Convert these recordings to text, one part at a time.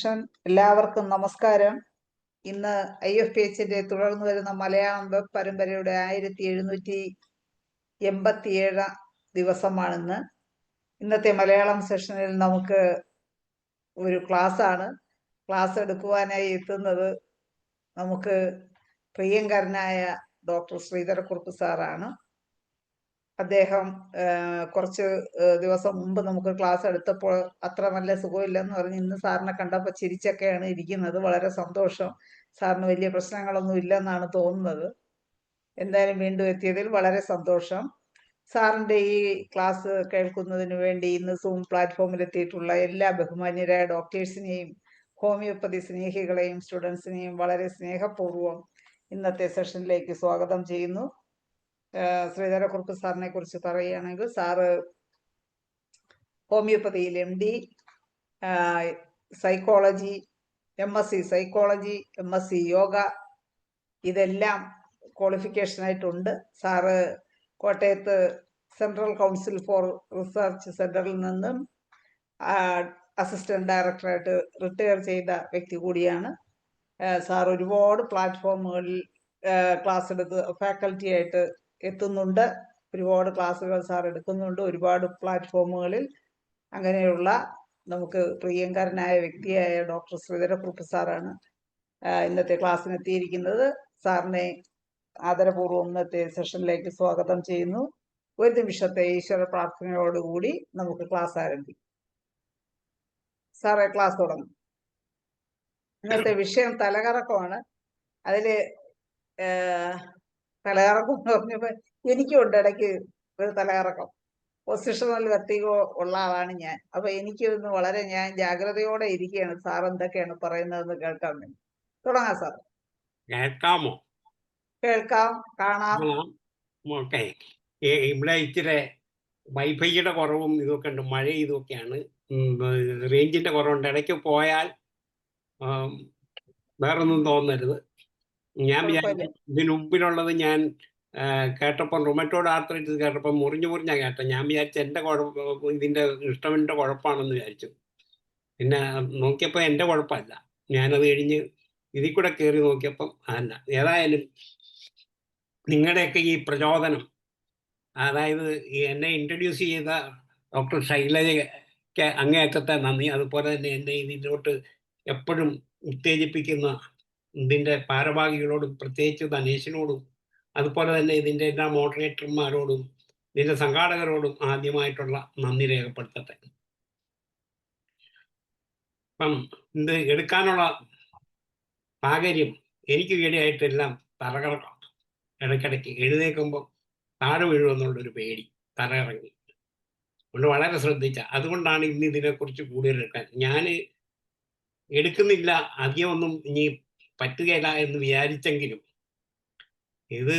എല്ലാവർക്കും നമസ്കാരം. ഇന്ന് IFPHന്റെ തുടർന്നു വരുന്ന മലയാളം വെബ് പരമ്പരയുടെ 1787 ദിവസമാണിന്ന്. ഇന്നത്തെ മലയാളം സെഷനിൽ നമുക്ക് ഒരു ക്ലാസ് എടുക്കുവാനായി എത്തുന്നത് നമുക്ക് പ്രിയങ്കരനായ ഡോക്ടർ ശ്രീധരക്കുറുപ്പ് സാറാണ്. അദ്ദേഹം കുറച്ച് ദിവസം മുമ്പ് നമുക്ക് ക്ലാസ് എടുത്തപ്പോൾ അത്ര നല്ല സുഖമില്ലെന്ന് പറഞ്ഞ് ഇന്ന് സാറിനെ കണ്ടപ്പോൾ ചിരിച്ചൊക്കെയാണ് ഇരിക്കുന്നത്. വളരെ സന്തോഷം. സാറിന് വലിയ പ്രശ്നങ്ങളൊന്നും ഇല്ലെന്നാണ് തോന്നുന്നത്. എന്തായാലും വീണ്ടും എത്തിയതിൽ വളരെ സന്തോഷം. സാറിൻ്റെ ഈ ക്ലാസ് കേൾക്കുന്നതിന് വേണ്ടി ഇന്ന് സൂം പ്ലാറ്റ്ഫോമിൽ എത്തിയിട്ടുള്ള എല്ലാ ബഹുമാന്യരായ ഡോക്ടേഴ്സിനെയും ഹോമിയോപ്പതി സ്നേഹികളെയും സ്റ്റുഡൻസിനെയും വളരെ സ്നേഹപൂർവ്വം ഇന്നത്തെ സെഷനിലേക്ക് സ്വാഗതം ചെയ്യുന്നു. ശ്രീധരക്കുറുപ്പ് സാറിനെ കുറിച്ച് പറയുകയാണെങ്കിൽ സാറ് ഹോമിയോപ്പതിയിൽ MD, psychology, MSc psychology, MSc yoga ഇതെല്ലാം ക്വാളിഫിക്കേഷനായിട്ടുണ്ട്. സാറ് കോട്ടയത്ത് സെൻട്രൽ കൗൺസിൽ ഫോർ റിസർച്ച് സെന്ററിൽ നിന്നും അസിസ്റ്റന്റ് ഡയറക്ടറായിട്ട് റിട്ടയർ ചെയ്ത വ്യക്തി കൂടിയാണ്. സാർ ഒരുപാട് പ്ലാറ്റ്ഫോമുകളിൽ ക്ലാസ് എടുത്ത് ഫാക്കൽറ്റി ആയിട്ട് എത്തുന്നുണ്ട്. ഒരുപാട് ക്ലാസ്സുകൾ സാർ എടുക്കുന്നുണ്ട് ഒരുപാട് പ്ലാറ്റ്ഫോമുകളിൽ. അങ്ങനെയുള്ള നമുക്ക് പ്രിയങ്കരനായ വ്യക്തിയായ ഡോക്ടർ ശ്രീധരക്കുറുപ്പ് സാറാണ് ഇന്നത്തെ ക്ലാസ്സിന് എത്തിയിരിക്കുന്നത്. സാറിനെ ആദരപൂർവ്വം ഇന്നത്തെ സെഷനിലേക്ക് സ്വാഗതം ചെയ്യുന്നു. ഒരു നിമിഷത്തെ ഈശ്വര പ്രാർത്ഥനയോടുകൂടി നമുക്ക് ക്ലാസ് ആരംഭിക്കും. സാറേ, ക്ലാസ് തുടങ്ങും. ഇന്നത്തെ വിഷയം തലകറക്കമാണ്. അതില് തലകറക്കം എന്ന് പറഞ്ഞപ്പോ എനിക്കുണ്ട് ഇടയ്ക്ക് ഒരു തലകറക്കം. പൊസിഷണൽ വെർട്ടിഗോ ഉള്ള ആളാണ് ഞാൻ. അപ്പൊ എനിക്കൊന്ന് ഞാൻ ജാഗ്രതയോടെ ഇരിക്കുകയാണ് സാർ എന്തൊക്കെയാണ് പറയുന്നതെന്ന് കേൾക്കാൻ വേണ്ടി. തുടങ്ങാം സാർ. കേൾക്കാമോ? കേൾക്കാം, കാണാം. ഓക്കെ. ഇവിടെ ഇച്ചിരി വൈഫൈയുടെ കുറവും ഇതൊക്കെ ഉണ്ട്, മഴ ഇതൊക്കെയാണ്, റേഞ്ചിന്റെ കുറവുണ്ട്. ഇടയ്ക്ക് പോയാൽ വേറൊന്നും തോന്നരുത്. ഞാൻ വിചാരിച്ചു ഇതിന് മുമ്പിലുള്ളത് ഞാൻ കേട്ടപ്പം റൊമറ്റോഡ് ആർത്രൈറ്റിസ് കേട്ടപ്പം മുറിഞ്ഞാ കേട്ട. ഞാൻ വിചാരിച്ചു എൻ്റെ കുഴപ്പം, ഇതിൻ്റെ ഇൻസ്ട്രുമെന്റിന്റെ കുഴപ്പമാണെന്ന് വിചാരിച്ചു. പിന്നെ നോക്കിയപ്പോൾ എൻ്റെ കുഴപ്പമല്ല. ഞാനത് കഴിഞ്ഞ് ഇതിൽ കൂടെ കയറി നോക്കിയപ്പം അതല്ല. ഏതായാലും നിങ്ങളുടെയൊക്കെ ഈ പ്രചോദനം, അതായത് എന്നെ ഇൻട്രൊഡ്യൂസ് ചെയ്ത ഡോക്ടർ ശൈലജയ്ക്ക് അങ്ങേയറ്റത്തെ നന്ദി. അതുപോലെ തന്നെ എന്നെ ഇതിലോട്ട് എപ്പോഴും ഉത്തേജിപ്പിക്കുന്ന ഇതിൻ്റെ ഭാരവാഹികളോടും പ്രത്യേകിച്ച് ധനേശിനോടും അതുപോലെ തന്നെ ഇതിൻ്റെ എല്ലാ മോഡറേറ്റർമാരോടും ഇതിൻ്റെ സംഘാടകരോടും ആദ്യമായിട്ടുള്ള നന്ദി രേഖപ്പെടുത്തട്ടെ. അപ്പം ഇത് എടുക്കാനുള്ള സാഹചര്യം എനിക്ക് ഈടെയായിട്ടെല്ലാം തലകറക്കം. ഇടയ്ക്കിടയ്ക്ക് എഴുന്നേൽക്കുമ്പോൾ താഴെ വീഴുമെന്നുള്ളൊരു പേടി, തലയിറങ്ങി. അതുകൊണ്ട് വളരെ അതുകൊണ്ടാണ് ഇന്ന് ഇതിനെക്കുറിച്ച് കൂടുതൽ എടുക്കാൻ ഞാൻ എടുക്കുന്നില്ല. അധികമൊന്നും ഇനി പറ്റുകയില്ല എന്ന് വിചാരിച്ചെങ്കിലും ഇത്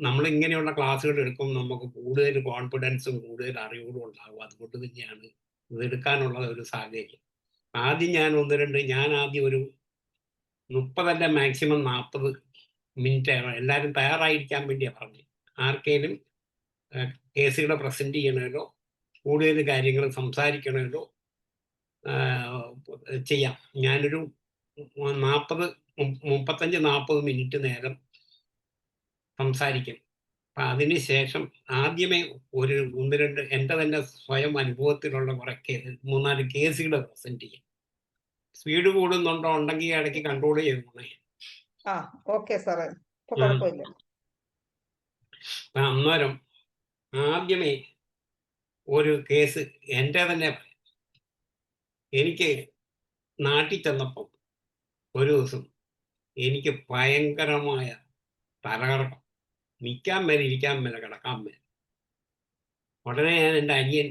നമ്മളിങ്ങനെയുള്ള ക്ലാസ്സുകൾ എടുക്കും, നമുക്ക് കൂടുതൽ കോൺഫിഡൻസും കൂടുതൽ അറിവുകളും ഉണ്ടാകും. അതുകൊണ്ട് തന്നെയാണ് ഇതെടുക്കാനുള്ള ഒരു സാഹചര്യം. ആദ്യം ഞാൻ ആദ്യം ഒരു 30 മാക്സിമം 40 മിനിറ്റ് എല്ലാവരും തയ്യാറായിരിക്കാൻ വേണ്ടിയാണ് പറഞ്ഞത്. ആർക്കെങ്കിലും കേസുകളെ പ്രസന്റ് ചെയ്യണമല്ലോ, കൂടുതൽ കാര്യങ്ങൾ സംസാരിക്കണമല്ലോ, ചെയ്യാം. ഞാനൊരു 35-40 മിനിറ്റ് നേരം സംസാരിക്കും. അപ്പം അതിനുശേഷം ആദ്യമേ ഒരു 1-2 എൻ്റെ തന്നെ സ്വയം അനുഭവത്തിലുള്ള കുറെ 3-4 കേസുകൾ പ്രസന്റ് ചെയ്യും. സ്പീഡ് കൂടുന്നുണ്ടോ ഉണ്ടെങ്കിൽ ഇടയ്ക്ക് കൺട്രോൾ ചെയ്തോണേ. അന്നേരം ആദ്യമേ ഒരു കേസ് എൻ്റെ തന്നെ എനിക്ക് നാട്ടിൽ ചെന്നപ്പം ഒരു ദിവസം എനിക്ക് ഭയങ്കരമായ തലകറക്കം. നിൽക്കാൻ മേലെ, ഇരിക്കാൻ മേലെ, കിടക്കാൻ മേലെ. ഉടനെ ഞാൻ എൻ്റെ അനിയൻ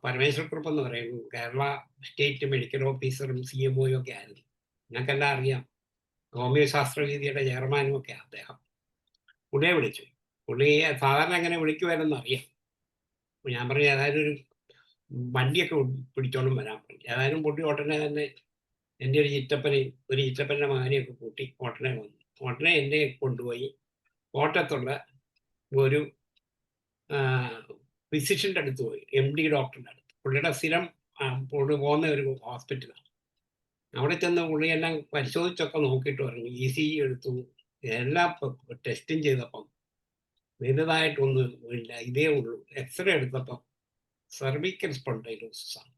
പരമേശ്വരക്കുറുപ്പ് എന്ന് പറയും, കേരള സ്റ്റേറ്റ് മെഡിക്കൽ ഓഫീസറും CMO ഒക്കെ ആയിരുന്നു. ഞങ്ങൾക്കെല്ലാം അറിയാം. ഹോമിയോ ശാസ്ത്രവേദിയുടെ ചെയർമാനും ഒക്കെ അദ്ദേഹം. പുള്ളിയെ വിളിച്ചു. പുള്ളിയെ സാധാരണ എങ്ങനെ വിളിക്കുമായിരുന്നു അറിയാം. ഞാൻ പറഞ്ഞു ഏതായാലും ഒരു വണ്ടിയൊക്കെ പിടിച്ചോണ്ടും വരാൻ പറഞ്ഞു. ഏതായാലും പുള്ളി ഉടനെ തന്നെ എൻ്റെ ഒരു ചിറ്റപ്പൻ്റെ മകനെയൊക്കെ കൂട്ടി ഉടനെ വന്നു. ഉടനെ എന്നെ കൊണ്ടുപോയി കോട്ടയത്തുള്ള ഒരു ഫിസിഷ്യൻ്റെ അടുത്ത് പോയി, MD ഡോക്ടറിൻ്റെ അടുത്ത്. പുള്ളിയുടെ സ്ഥിരം പുള്ളി പോകുന്ന ഒരു ഹോസ്പിറ്റലാണ്. അവിടെ ചെന്ന് പുള്ളിയെല്ലാം പരിശോധിച്ചൊക്കെ നോക്കിയിട്ട് പറഞ്ഞു, ECG എടുത്തു, എല്ലാ ടെസ്റ്റും ചെയ്തപ്പം വലുതായിട്ടൊന്നും ഇല്ല, ഇതേ ഉള്ളൂ. എക്സ്റേ എടുത്തപ്പം സെർവിക്കൽ സ്പോണ്ടൈലോസിസ് ആണ്,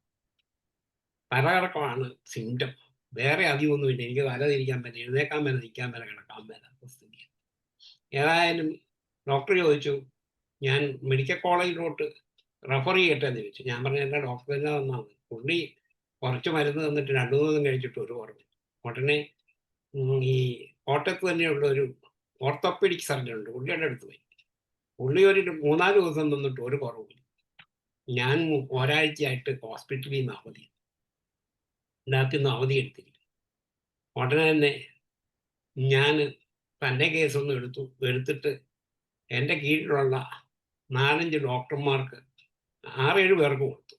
തലകറക്കമാണ് സിംറ്റം. വേറെ അധികമൊന്നുമില്ല. എനിക്ക് തല തിരിക്കാൻ പറ്റില്ല, എഴുന്നേക്കാൻ മേലെ, നിൽക്കാൻ മേലെ, കിടക്കാൻ മേലാത്ത സ്ഥിതി. ഏതായാലും ഡോക്ടർ ചോദിച്ചു, ഞാൻ മെഡിക്കൽ കോളേജിലോട്ട് റെഫർ ചെയ്യട്ടെ എന്ന് ചോദിച്ചു. ഞാൻ പറഞ്ഞു, എൻ്റെ ഡോക്ടർ തന്നെ തന്നാൽ മതി. പുള്ളി കുറച്ച് മരുന്ന് തന്നിട്ട് 2 ദിവസം കഴിച്ചിട്ട് ഒരു കുറവ്. ഉടനെ ഈ കോട്ടയത്ത് തന്നെയുള്ള ഒരു ഓർത്തോപീഡിക് സർജൻ ഉണ്ട്, പുള്ളിയുടെ അടുത്ത് പോയി. പുള്ളി ഒരു 3-4 ദിവസം തന്നിട്ട് ഒരു കുറവില്ല. ഞാൻ ഒരാഴ്ചയായിട്ട് ഹോസ്പിറ്റലിൽ നിന്ന് അവധി, ഇതിനകത്തുനിന്ന് അവധി എടുത്തില്ല. ഉടനെ തന്നെ ഞാൻ തൻ്റെ കേസൊന്നും എടുത്തിട്ട് എൻ്റെ കീഴിലുള്ള 4-5 ഡോക്ടർമാർക്ക് 6-7 പേർക്ക് കൊടുത്തു.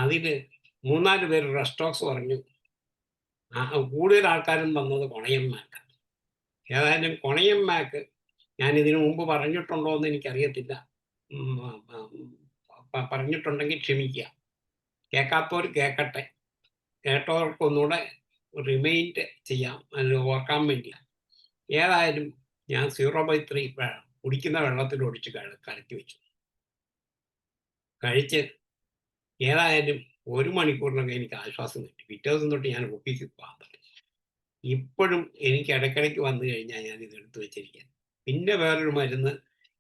അതിൽ 3-4 പേര് റെസ്റ്റോക്സ് പറഞ്ഞു. കൂടുതൽ ആൾക്കാരും തന്നത് കൊണയന്മാർക്ക്. ഏതായാലും കൊണയന്മാർക്ക് ഞാൻ ഇതിനു മുമ്പ് പറഞ്ഞിട്ടുണ്ടോ എന്ന് എനിക്കറിയത്തില്ല. പറഞ്ഞിട്ടുണ്ടെങ്കിൽ ക്ഷമിക്കുക, കേൾക്കാത്തവർ കേൾക്കട്ടെ, കേട്ടവർക്കൊന്നുകൂടെ റിമൈൻഡ് ചെയ്യാം, അതിന് ഓർക്കാൻ വേണ്ടിയാണ്. ഏതായാലും ഞാൻ 0/3 കുടിക്കുന്ന വെള്ളത്തിൽ ഒഴിച്ച് കലക്കി വെച്ചു, കഴിച്ച് ഏതായാലും 1 മണിക്കൂറിനൊക്കെ എനിക്ക് ആശ്വാസം കിട്ടി. പിറ്റേ ദിവസം തൊട്ട് ഞാൻ ഓഫീസിൽ പോകാൻ തുടങ്ങി. ഇപ്പോഴും എനിക്ക് ഇടയ്ക്കിടയ്ക്ക് വന്നു കഴിഞ്ഞാൽ ഞാൻ ഇത് എടുത്തു വെച്ചിരിക്കാൻ. പിന്നെ വേറൊരു മരുന്ന്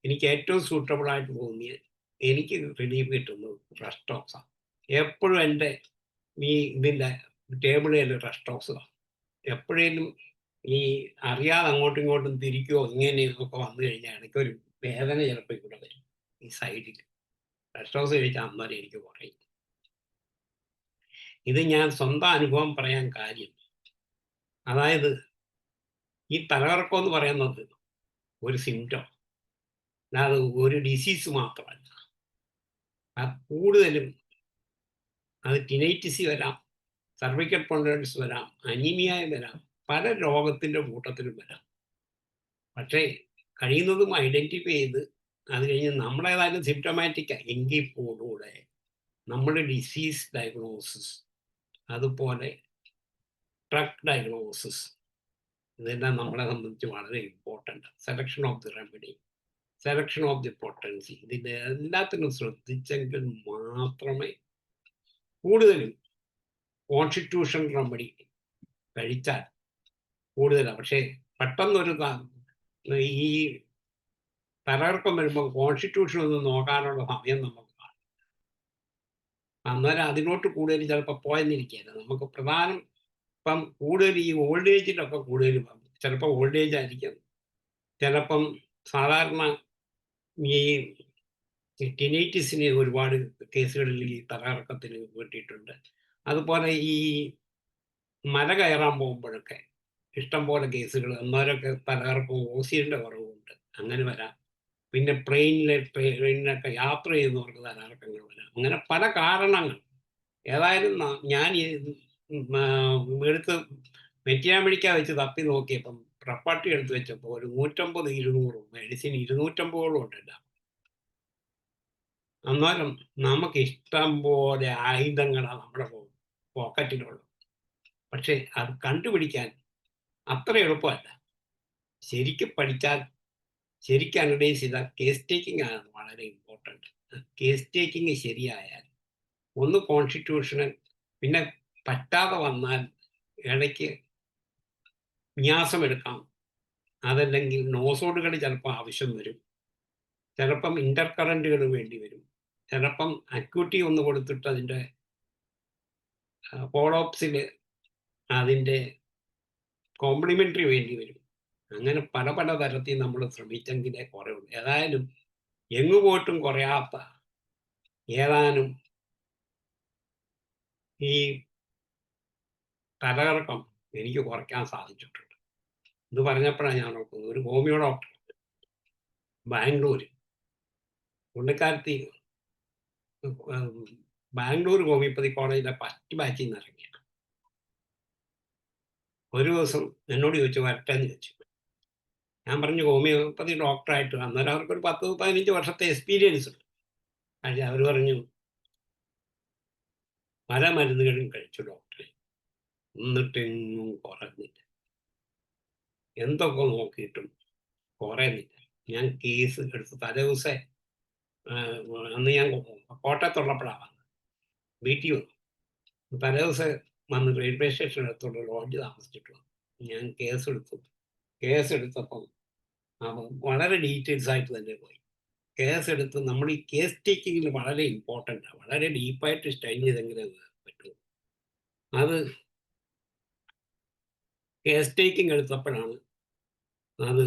എനിക്ക് ഏറ്റവും സൂട്ടബിൾ ആയിട്ട് തോന്നിയ, എനിക്ക് റിലീഫ് കിട്ടുന്നത് റെസ്റ്റോക്സാണ്. എപ്പോഴും എൻ്റെ ഇതിൻ്റെ ടേബിളിൽ റെസ്റ്റോക്സാണ്. എപ്പോഴേലും ഈ അറിയാതെ അങ്ങോട്ടും ഇങ്ങോട്ടും തിരിക്കുകയോ ഇങ്ങനെയൊക്കെ വന്നു കഴിഞ്ഞാൽ എനിക്ക് ഒരു വേദന ചിലപ്പോൾ ഇവിടെ വരും ഈ സൈഡിൽ. റെസ്റ്റോക്സ് കഴിച്ചാൽ അന്നേരം എനിക്ക് കുറയും. ഇത് ഞാൻ സ്വന്തം അനുഭവം പറയാൻ കാര്യം, അതായത് ഈ തലകറക്കം എന്ന് പറയുന്നത് ഒരു സിംറ്റം, അല്ലാതെ ഒരു ഡിസീസ് മാത്രമല്ല. കൂടുതലും അത് ടിനൈറ്റിസ് വരാം, സർവിക്കൽ സ്പോണ്ടിലൈറ്റിസ് വരാം, അനീമിയായി വരാം, പല രോഗത്തിൻ്റെ കൂട്ടത്തിലും വരാം. പക്ഷേ കഴിയുന്നതും ഐഡൻറ്റിഫൈ ചെയ്ത് അത് കഴിഞ്ഞ് നമ്മളേതായാലും സിംറ്റമാറ്റിക് എങ്കിൽ പോലൂടെ നമ്മുടെ ഡിസീസ് ഡയഗ്നോസിസ്, അതുപോലെ ഡ്രഗ് ഡയഗ്നോസിസ്, ഇതെല്ലാം നമ്മളെ സംബന്ധിച്ച് വളരെ important. Selection of the remedy, selection of the potency, ഇതിൻ്റെ എല്ലാത്തിനും ശ്രദ്ധിച്ചെങ്കിൽ മാത്രമേ കൂടുതലും കോൺസ്റ്റിറ്റ്യൂഷൻ റെമഡി കഴിച്ചാൽ കൂടുതലാണ്. പക്ഷേ പെട്ടെന്നൊരു ഈ തലകറക്കം വരുമ്പോൾ കോൺസ്റ്റിറ്റ്യൂഷൻ ഒന്ന് നോക്കാനുള്ള സമയം നമുക്ക് കാണും. അന്നേരം അതിനോട്ട് കൂടുതൽ ചിലപ്പോൾ പോയെന്നിരിക്കുകയില്ല. നമുക്ക് പ്രധാനം ഇപ്പം കൂടുതൽ ഈ ഓൾഡ് ഏജിലൊക്കെ കൂടുതലും ചിലപ്പോൾ ഓൾഡ് ഏജ് ആയിരിക്കും, ചിലപ്പം സാധാരണ ഈ ടിനൈറ്റിസിന് ഒരുപാട് കേസുകളിൽ ഈ തലകറക്കത്തിന് കിട്ടിയിട്ടുണ്ട്. അതുപോലെ ഈ മല കയറാൻ പോകുമ്പോഴൊക്കെ ഇഷ്ടംപോലെ കേസുകൾ, അന്നേരമൊക്കെ തലകറക്കം ഓക്സിജൻ്റെ കുറവുണ്ട്, അങ്ങനെ വരാം. പിന്നെ ട്രെയിനിലൊക്കെ യാത്ര ചെയ്യുന്നവർക്ക് തലകറക്കങ്ങൾ വരാം. അങ്ങനെ പല കാരണങ്ങൾ. ഏതായാലും ഞാൻ എടുത്ത് മെറ്റിയാമെഡിക്ക വെച്ച് തപ്പി നോക്കിയപ്പം പ്രപ്പാർട്ടി എടുത്ത് വെച്ചപ്പോൾ ഒരു 150-200 മെഡിസിൻ 250 ഉണ്ടല്ല. അന്നേരം നമുക്ക് ഇഷ്ടം പോലെ ആയുധങ്ങളാണ് നമ്മുടെ പോക്കറ്റിലുള്ളത്. പക്ഷേ അത് കണ്ടുപിടിക്കാൻ അത്ര എളുപ്പമല്ല. ശരിക്കും പഠിച്ചാൽ, ശരിക്കും അനലൈസ് ചെയ്താൽ കേസ് ടേക്കിംഗ് ആണ് വളരെ ഇമ്പോർട്ടൻ്റ്. കേസ് ടേക്കിംഗ് ശരിയായാൽ ഒന്ന് കോൺസ്റ്റിറ്റ്യൂഷണൽ, പിന്നെ പറ്റാതെ വന്നാൽ ഇടയ്ക്ക് വിന്യാസമെടുക്കാം, അതല്ലെങ്കിൽ നോസോഡുകൾ ചിലപ്പോൾ ആവശ്യം വരും, ചിലപ്പം ഇൻ്റർ കറൻറ്റുകൾ വേണ്ടി വരും, ചിലപ്പം അക്യൂട്ടി ഒന്ന് കൊടുത്തിട്ട് അതിൻ്റെ ഫോളോപ്സിൽ അതിൻ്റെ കോംപ്ലിമെൻ്ററി വേണ്ടി വരും. അങ്ങനെ പല പല തരത്തിൽ നമ്മൾ ശ്രമിച്ചെങ്കിലേ കുറയുള്ളൂ. ഏതായാലും എങ്ങു പോയിട്ടും കുറയാത്ത ഏതാനും ഈ തലകറക്കം എനിക്ക് കുറയ്ക്കാൻ സാധിച്ചിട്ടുണ്ട്. ഇത് പറഞ്ഞപ്പോഴാണ് ഞാൻ ഓർക്കുന്നത്, ഒരു ഹോമിയോ ഡോക്ടർ ബാംഗ്ലൂര്, പുള്ളിക്കാരത്തി ബാംഗ്ലൂർ ഹോമിയോപ്പതി കോളേജിലെ ഫസ്റ്റ് ബാച്ചിൽ നിന്ന് ഇറങ്ങിയ ഒരു ദിവസം എന്നോട് ചോദിച്ചു വരട്ടെന്ന് ചോദിച്ചു. ഞാൻ പറഞ്ഞു ഹോമിയോപ്പതി ഡോക്ടറായിട്ട്. അന്നേരം അവർക്കൊരു 10-15 വർഷത്തെ എക്സ്പീരിയൻസ് ഉണ്ട്. പക്ഷേ അവർ പറഞ്ഞു പല മരുന്നുകളും കഴിച്ചു ഡോക്ടറെ, എന്നിട്ടെങ്ങും കുറഞ്ഞില്ല. എന്തൊക്കെ നോക്കിയിട്ടും കുറയുന്നില്ല. ഞാൻ കേസ് എടുത്ത് തലേദിവസം അന്ന് ഞാൻ കോട്ടയത്തുള്ളപ്പോഴാണ് വീട്ടിൽ വന്നു. തലേദിവസം വന്ന് റെയിൽവേ സ്റ്റേഷൻ അടുത്തുള്ള ലോഡ്ജ് താമസിച്ചിട്ട് വന്നു. ഞാൻ കേസെടുത്തപ്പം വളരെ ഡീറ്റെയിൽസ് ആയിട്ട് തന്നെ പോയി. കേസെടുത്ത് നമ്മൾ ഈ കേസ് ടേക്കിങ്ങിൽ വളരെ ഇമ്പോർട്ടൻ്റാണ്. വളരെ ഡീപ്പായിട്ട് സ്റ്റഡി ചെയ്തെങ്കിലേ പറ്റുള്ളൂ. അത് കേസ് ടേക്കിംഗ് എടുത്തപ്പോഴാണ് അത്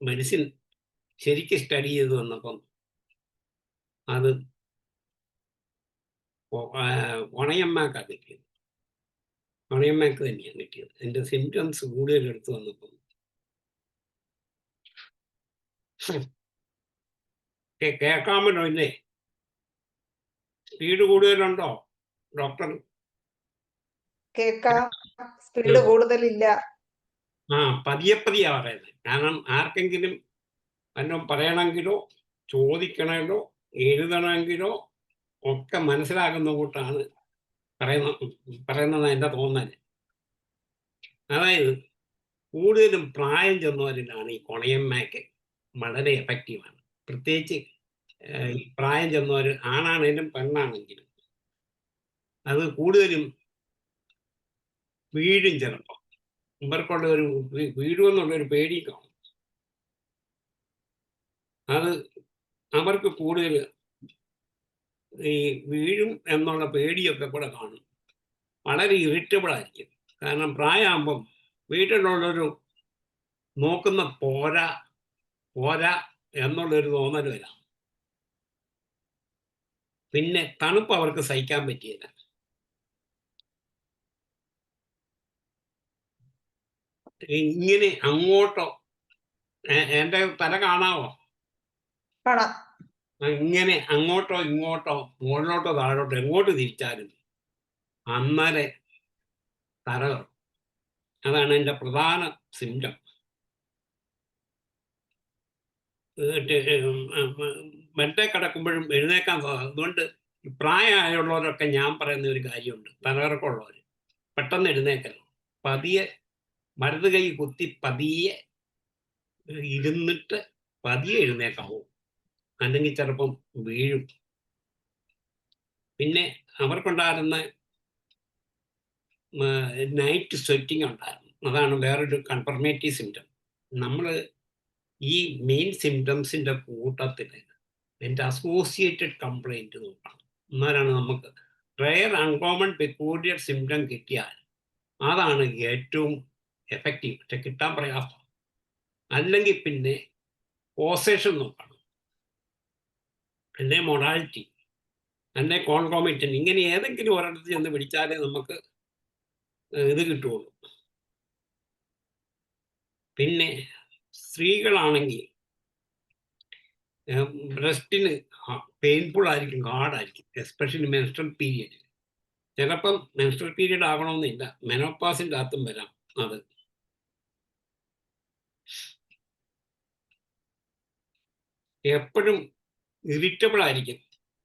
മെഡിസിൻ ശരിക്കും സ്റ്റഡി ചെയ്ത് വന്നപ്പം അത് ഒണയമ്മാക്കാണ് കിട്ടിയത്. ഒണയമ്മക്ക് തന്നെയാണ് കിട്ടിയത്. എൻ്റെ സിംറ്റംസ് കൂടുതൽ എടുത്ത് വന്നപ്പം കേൾക്കാമല്ലോ ഇല്ലേ? സ്പീഡ് കൂടുതലുണ്ടോ ഡോക്ടർ? കേൾക്കാം. സ്പീഡ് കൂടുതലില്ല. പതിയെ പതിയെ പറയുന്നത്. കാരണം ആർക്കെങ്കിലും വല്ലതും പറയണമെങ്കിലോ ചോദിക്കണമെങ്കിലോ എഴുതണമെങ്കിലോ ഒക്കെ മനസ്സിലാകുന്ന കൂട്ടാണ് പറയുന്നത് എൻ്റെ തോന്നൽ. അതായത് കൂടുതലും പ്രായം ചെന്നവരിലാണ് ഈ കൊണയമ്മയ്ക്ക് വളരെ എഫക്റ്റീവാണ്. പ്രത്യേകിച്ച് ഈ പ്രായം ചെന്നവർ ആണാണെങ്കിലും പെണ്ണാണെങ്കിലും അത് കൂടുതലും വീഴും. ചിലപ്പോൾ ഇവർക്കുള്ള ഒരു വീഴുമെന്നുള്ളൊരു പേടി കാണും. അത് അവർക്ക് കൂടുതൽ ഈ വീഴും എന്നുള്ള പേടിയൊക്കെ കൂടെ കാണും. വളരെ ഇറിറ്റബിൾ ആയിരിക്കും. കാരണം പ്രായമാകുമ്പം വീട്ടിലുള്ളൊരു നോക്കുന്ന പോരാ എന്നുള്ളൊരു തോന്നൽ വരാം. പിന്നെ തണുപ്പ് അവർക്ക് സഹിക്കാൻ പറ്റിയില്ല. ഇങ്ങനെ അങ്ങോട്ടോ എൻ്റെ തല കാണാവോ? കാണാം. ഇങ്ങനെ അങ്ങോട്ടോ ഇങ്ങോട്ടോ മുകളിലോട്ടോ താഴോട്ടോ എങ്ങോട്ട് തിരിച്ചാലും അന്നേരെ തല കറങ്ങും. അതാണ് എൻ്റെ പ്രധാന സിംറ്റം. ബെഡേ കിടക്കുമ്പോഴും എഴുന്നേക്കാൻ അതുകൊണ്ട് പ്രായമായുള്ളവരൊക്കെ ഞാൻ പറയുന്ന ഒരു കാര്യമുണ്ട്. തലകറക്കമുള്ളവർ പെട്ടെന്ന് എഴുന്നേക്കരുത്. പതിയെ വലത് കൈ കുത്തി പതിയെ ഇരുന്നിട്ട് പതിയെ എഴുന്നേക്കാവൂ. അല്ലെങ്കിൽ ചിലപ്പം വീഴും. പിന്നെ അവർക്കുണ്ടായിരുന്ന നൈറ്റ് സ്വെറ്റിംഗ് ഉണ്ടായിരുന്നു. അതാണ് വേറൊരു കൺഫർമേറ്റീവ് സിംറ്റം. നമ്മൾ ഈ മെയിൻ സിംറ്റംസിൻ്റെ കൂട്ടത്തിൽ എൻ്റെ അസോസിയേറ്റഡ് കംപ്ലൈൻറ്റ് നോക്കണം. എന്നാലാണ് നമുക്ക് റെയർ അൺകോമൺ പെക്യൂലിയർ സിംറ്റം കിട്ടിയാൽ അതാണ് ഏറ്റവും എഫക്റ്റീവ്. പക്ഷെ കിട്ടാൻ പ്രയാസം. അല്ലെങ്കിൽ പിന്നെ പോസേഷൻ നോക്കണം, അല്ലെ മൊഡാലിറ്റി, അല്ലെ കോൺകോമിറ്റൻ. ഇങ്ങനെ ഏതെങ്കിലും ഒരിടത്ത് ചെന്ന് പിടിച്ചാലേ നമുക്ക് ഇത് കിട്ടുള്ളൂ. പിന്നെ സ്ത്രീകളാണെങ്കിൽ ബ്രസ്റ്റിന് പെയിൻഫുൾ ആയിരിക്കും, ഹാർഡായിരിക്കും, എസ്പെഷ്യലി മെൻസ്ട്രൽ പീരിയഡ്. ചിലപ്പം മെൻസ്ട്രൽ പീരിയഡ് ആകണമെന്നില്ല, മെനോപാസിൻ്റെ അകത്തും വരാം. അത് എപ്പോഴും ഇറിറ്റബിൾ ആയിരിക്കും.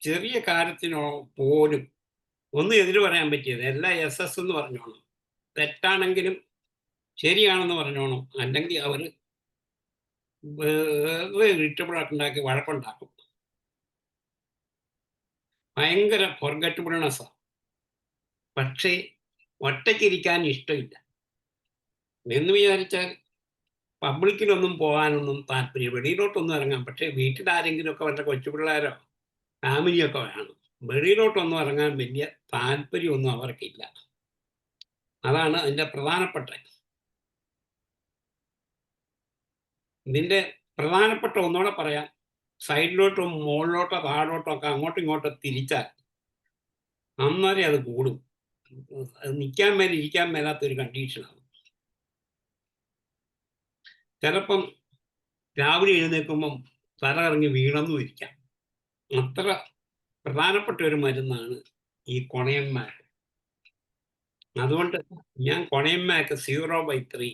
ചെറിയ കാര്യത്തിനോ പോലും ഒന്നും എതിര് പറയാൻ പറ്റിയത് എല്ലാം SS എന്ന് പറഞ്ഞോണം. തെറ്റാണെങ്കിലും ശരിയാണെന്ന് പറഞ്ഞോണം. അല്ലെങ്കിൽ അവർ ഇറിറ്റബിൾ ആയിട്ടുണ്ടാക്കി വഴക്കുണ്ടാക്കും. ഭയങ്കര ഫൊർഗറ്റബിൾനെസ്സാണ്. പക്ഷേ ഒറ്റയ്ക്കിരിക്കാൻ ഇഷ്ടമില്ല എന്ന് വിചാരിച്ചാൽ പബ്ലിക്കിലൊന്നും പോകാനൊന്നും താല്പര്യം, വെളിയിലോട്ടൊന്നും ഇറങ്ങാം. പക്ഷേ വീട്ടിലാരെങ്കിലുമൊക്കെ വല്ല കൊച്ചു പിള്ളേരോ ഫാമിലിയൊക്കെ വേണം. വെളിയിലോട്ടൊന്നും ഇറങ്ങാൻ വലിയ താല്പര്യമൊന്നും അവർക്കില്ല. അതാണ് അതിൻ്റെ പ്രധാനപ്പെട്ട. ഇതിൻ്റെ പ്രധാനപ്പെട്ട ഒന്നുകൂടെ പറയാം. സൈഡിലോട്ടോ മുകളിലോട്ടോ താഴോട്ടോ ഒക്കെ അങ്ങോട്ടും ഇങ്ങോട്ടോ തിരിച്ചാൽ അന്നേരം അത് കൂടും. നിൽക്കാൻ മേലെ ഇരിക്കാൻ മേലാത്തൊരു കണ്ടീഷനാണ്. ചിലപ്പം രാവിലെ എഴുന്നേൽക്കുമ്പം തല കറങ്ങി വീണെന്നും ഇരിക്കാം. അത്ര പ്രധാനപ്പെട്ട ഒരു മരുന്നാണ് ഈ കൊണയന്മാർ. അതുകൊണ്ട് ഞാൻ കൊണയന്മാർക്ക് 0/3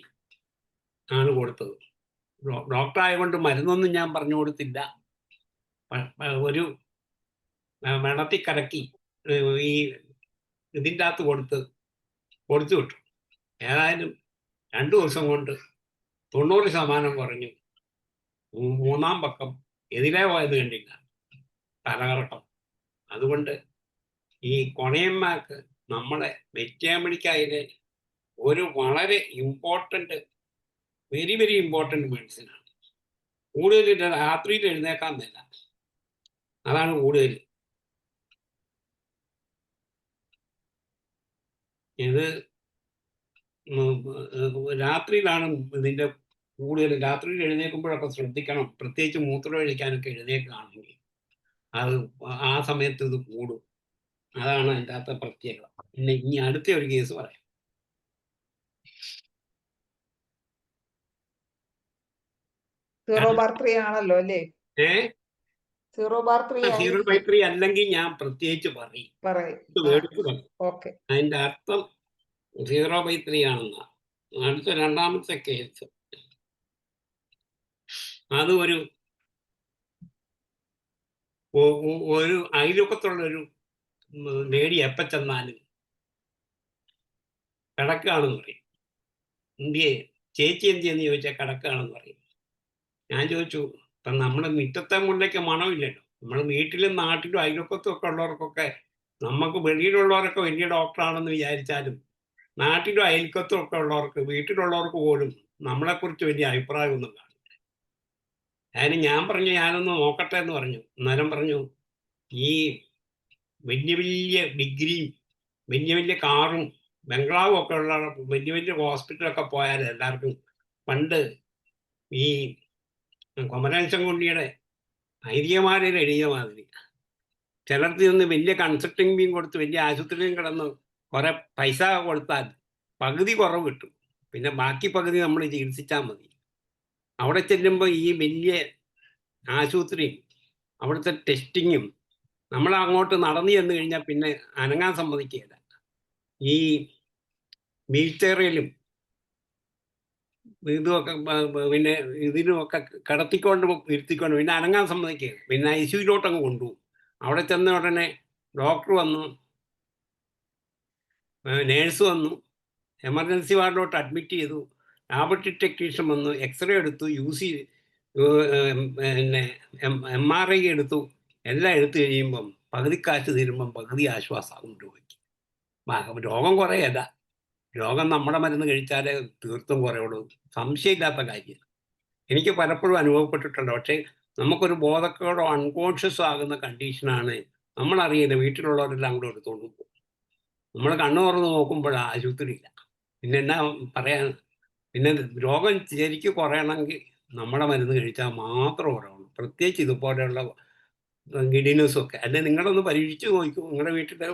ആണ് കൊടുത്തത്. ഡോക്ടർ ആയതുകൊണ്ട് മരുന്നൊന്നും ഞാൻ പറഞ്ഞു കൊടുത്തില്ല. ഒരു വെള്ളത്തിൽ കലക്കി ഈ ഇതിൻ്റെ അകത്ത് കൊടുത്തു വിട്ടു. ഏതായാലും 2 ദിവസം കൊണ്ട് 90% കുറഞ്ഞു. മൂന്നാം പക്കം എതിരെ പോയത് കണ്ടില്ല, തലകറക്കം. അതുകൊണ്ട് ഈ കൊണയന്മാർക്ക് നമ്മളെ മെറ്റാമണിക്കായിലെ ഒരു വളരെ ഇമ്പോർട്ടൻ്റ്, വെരി വെരി ഇമ്പോർട്ടൻ്റ് മെഡിസിനാണ്. കൂടുതൽ രാത്രിയിൽ എഴുന്നേക്കാൻ മേല, അതാണ് കൂടുതൽ. ഇത് രാത്രിയിലാണ് ഇതിൻ്റെ കൂടുതൽ. രാത്രിയിൽ എഴുന്നേൽക്കുമ്പോഴൊക്കെ ശ്രദ്ധിക്കണം, പ്രത്യേകിച്ച് മൂത്രം ഒഴിക്കാനൊക്കെ എഴുന്നേൽക്കുകയാണെങ്കിൽ അത് ആ സമയത്ത് ഇത് കൂടും. അതാണ് അതിൻ്റെ അകത്തെ പ്രത്യേകത. പിന്നെ ഇനി അടുത്ത ഒരു കേസ് പറയാം. സീറോ ബാർ 3 ആണല്ലോ അല്ലേ? 0/3 അല്ലെങ്കിൽ ഞാൻ പ്രത്യേകിച്ച് പറയും. അതിന്റെ അർത്ഥം 0/3 ആണെന്നാ. അടുത്ത രണ്ടാമത്തെ കേസ്, അത് ഒരു അയൽവക്കത്തുള്ളൊരു ലേഡി എപ്പ ചെന്നാലും കിടക്കുകയാണെന്ന് പറയും. എന്തിയെ ചേച്ചി എന്തിയെന്ന് ചോദിച്ചാൽ കിടക്കുകയാണെന്ന് പറയും. ഞാൻ ചോദിച്ചു, ഇപ്പം നമ്മുടെ മുറ്റത്തെ മുല്ലയ്ക്ക് മണമില്ലല്ലോ. നമ്മൾ വീട്ടിലും നാട്ടിലും അയൽവക്കത്തും ഒക്കെ ഉള്ളവർക്കൊക്കെ, നമുക്ക് വെളിയിലുള്ളവരൊക്കെ വലിയ ഡോക്ടറാണെന്ന് വിചാരിച്ചാലും നാട്ടിലും അയൽവക്കത്തും ഒക്കെ ഉള്ളവർക്ക്, വീട്ടിലുള്ളവർക്ക് പോലും നമ്മളെക്കുറിച്ച് വലിയ അഭിപ്രായമൊന്നും കാണില്ല. അതിന് ഞാൻ പറഞ്ഞു, ഞാനൊന്ന് നോക്കട്ടെ എന്ന് പറഞ്ഞു. അന്നേരം പറഞ്ഞു, ഈ വലിയ വലിയ ഡിഗ്രിയും വലിയ വലിയ കാറും ബംഗ്ലാവും ഒക്കെ ഉള്ള വലിയ വലിയ ഹോസ്പിറ്റലൊക്കെ പോയാൽ എല്ലാവർക്കും പണ്ട് ഈ കൊമരൻ ശങ്കുണ്ണിയുടെ ഐതിഹ്യമാലയിൽ എഴുതിയ മാതിരി ചിലർക്ക് നിന്ന് വലിയ കൺസൾട്ടിങ് ഫീയും കൊടുത്ത് വലിയ ആശുപത്രിയിലും കിടന്ന് കുറെ പൈസ കൊടുത്താൽ പകുതി കുറവ് കിട്ടും. പിന്നെ ബാക്കി പകുതി നമ്മൾ ചികിത്സിച്ചാൽ മതി. അവിടെ ചെല്ലുമ്പോൾ ഈ വലിയ ആശുപത്രിയും അവിടുത്തെ ടെസ്റ്റിങ്ങും നമ്മൾ അങ്ങോട്ട് നടന്നു ചെന്ന് കഴിഞ്ഞാൽ പിന്നെ അനങ്ങാൻ സമ്മതിക്കുകയില്ല. ഈ വീൽ ചെയറിലും ഇതുമൊക്കെ പിന്നെ ഇതിനുമൊക്കെ കിടത്തിക്കൊണ്ട് ഇരുത്തിക്കൊണ്ട് പിന്നെ അനങ്ങാൻ സമ്മതിക്കുക. പിന്നെ ഐസിയുലോട്ടങ്ങ് കൊണ്ടുപോകും. അവിടെ ചെന്ന ഉടനെ ഡോക്ടർ വന്നു, നേഴ്സ് വന്നു, എമർജൻസി വാർഡിലോട്ട് അഡ്മിറ്റ് ചെയ്തു, ലാബറട്ടറി ടെക്നീഷ്യൻ വന്നു, എക്സ്റേ എടുത്തു, പിന്നെ MRI എടുത്തു. എല്ലാം എടുത്തു കഴിയുമ്പം പകുതി കാശ് തീരുമ്പം പകുതി ആശ്വാസമാകും രോഗിക്ക്. രോഗം കുറയല്ല, രോഗം നമ്മുടെ മരുന്ന് കഴിച്ചാലേ തീർത്തും കുറയുള്ളൂ. സംശയമില്ലാത്ത കാര്യം എനിക്ക് പലപ്പോഴും അനുഭവപ്പെട്ടിട്ടുണ്ട്. പക്ഷേ നമുക്കൊരു ബോധക്കേടോ അൺകോൺഷ്യസ് ആകുന്ന കണ്ടീഷനാണ്. നമ്മളറിയില്ല, വീട്ടിലുള്ളവരെല്ലാം കൂടെ എടുത്തോണ്ട് പോകും. നമ്മൾ കണ്ണു തുറന്ന് നോക്കുമ്പോഴാണ് ആശുപത്രിയില്ല. പിന്നെ എന്നാ പറയാൻ? പിന്നെ രോഗം ശരിക്കും കുറയണമെങ്കിൽ നമ്മുടെ മരുന്ന് കഴിച്ചാൽ മാത്രം കുറയുള്ളൂ. പ്രത്യേകിച്ച് ഇതുപോലെയുള്ള ഗിഡിനസൊക്കെ. അല്ലെ നിങ്ങളൊന്ന് പരീക്ഷിച്ച് നോക്കൂ. നിങ്ങളുടെ വീട്ടിലെ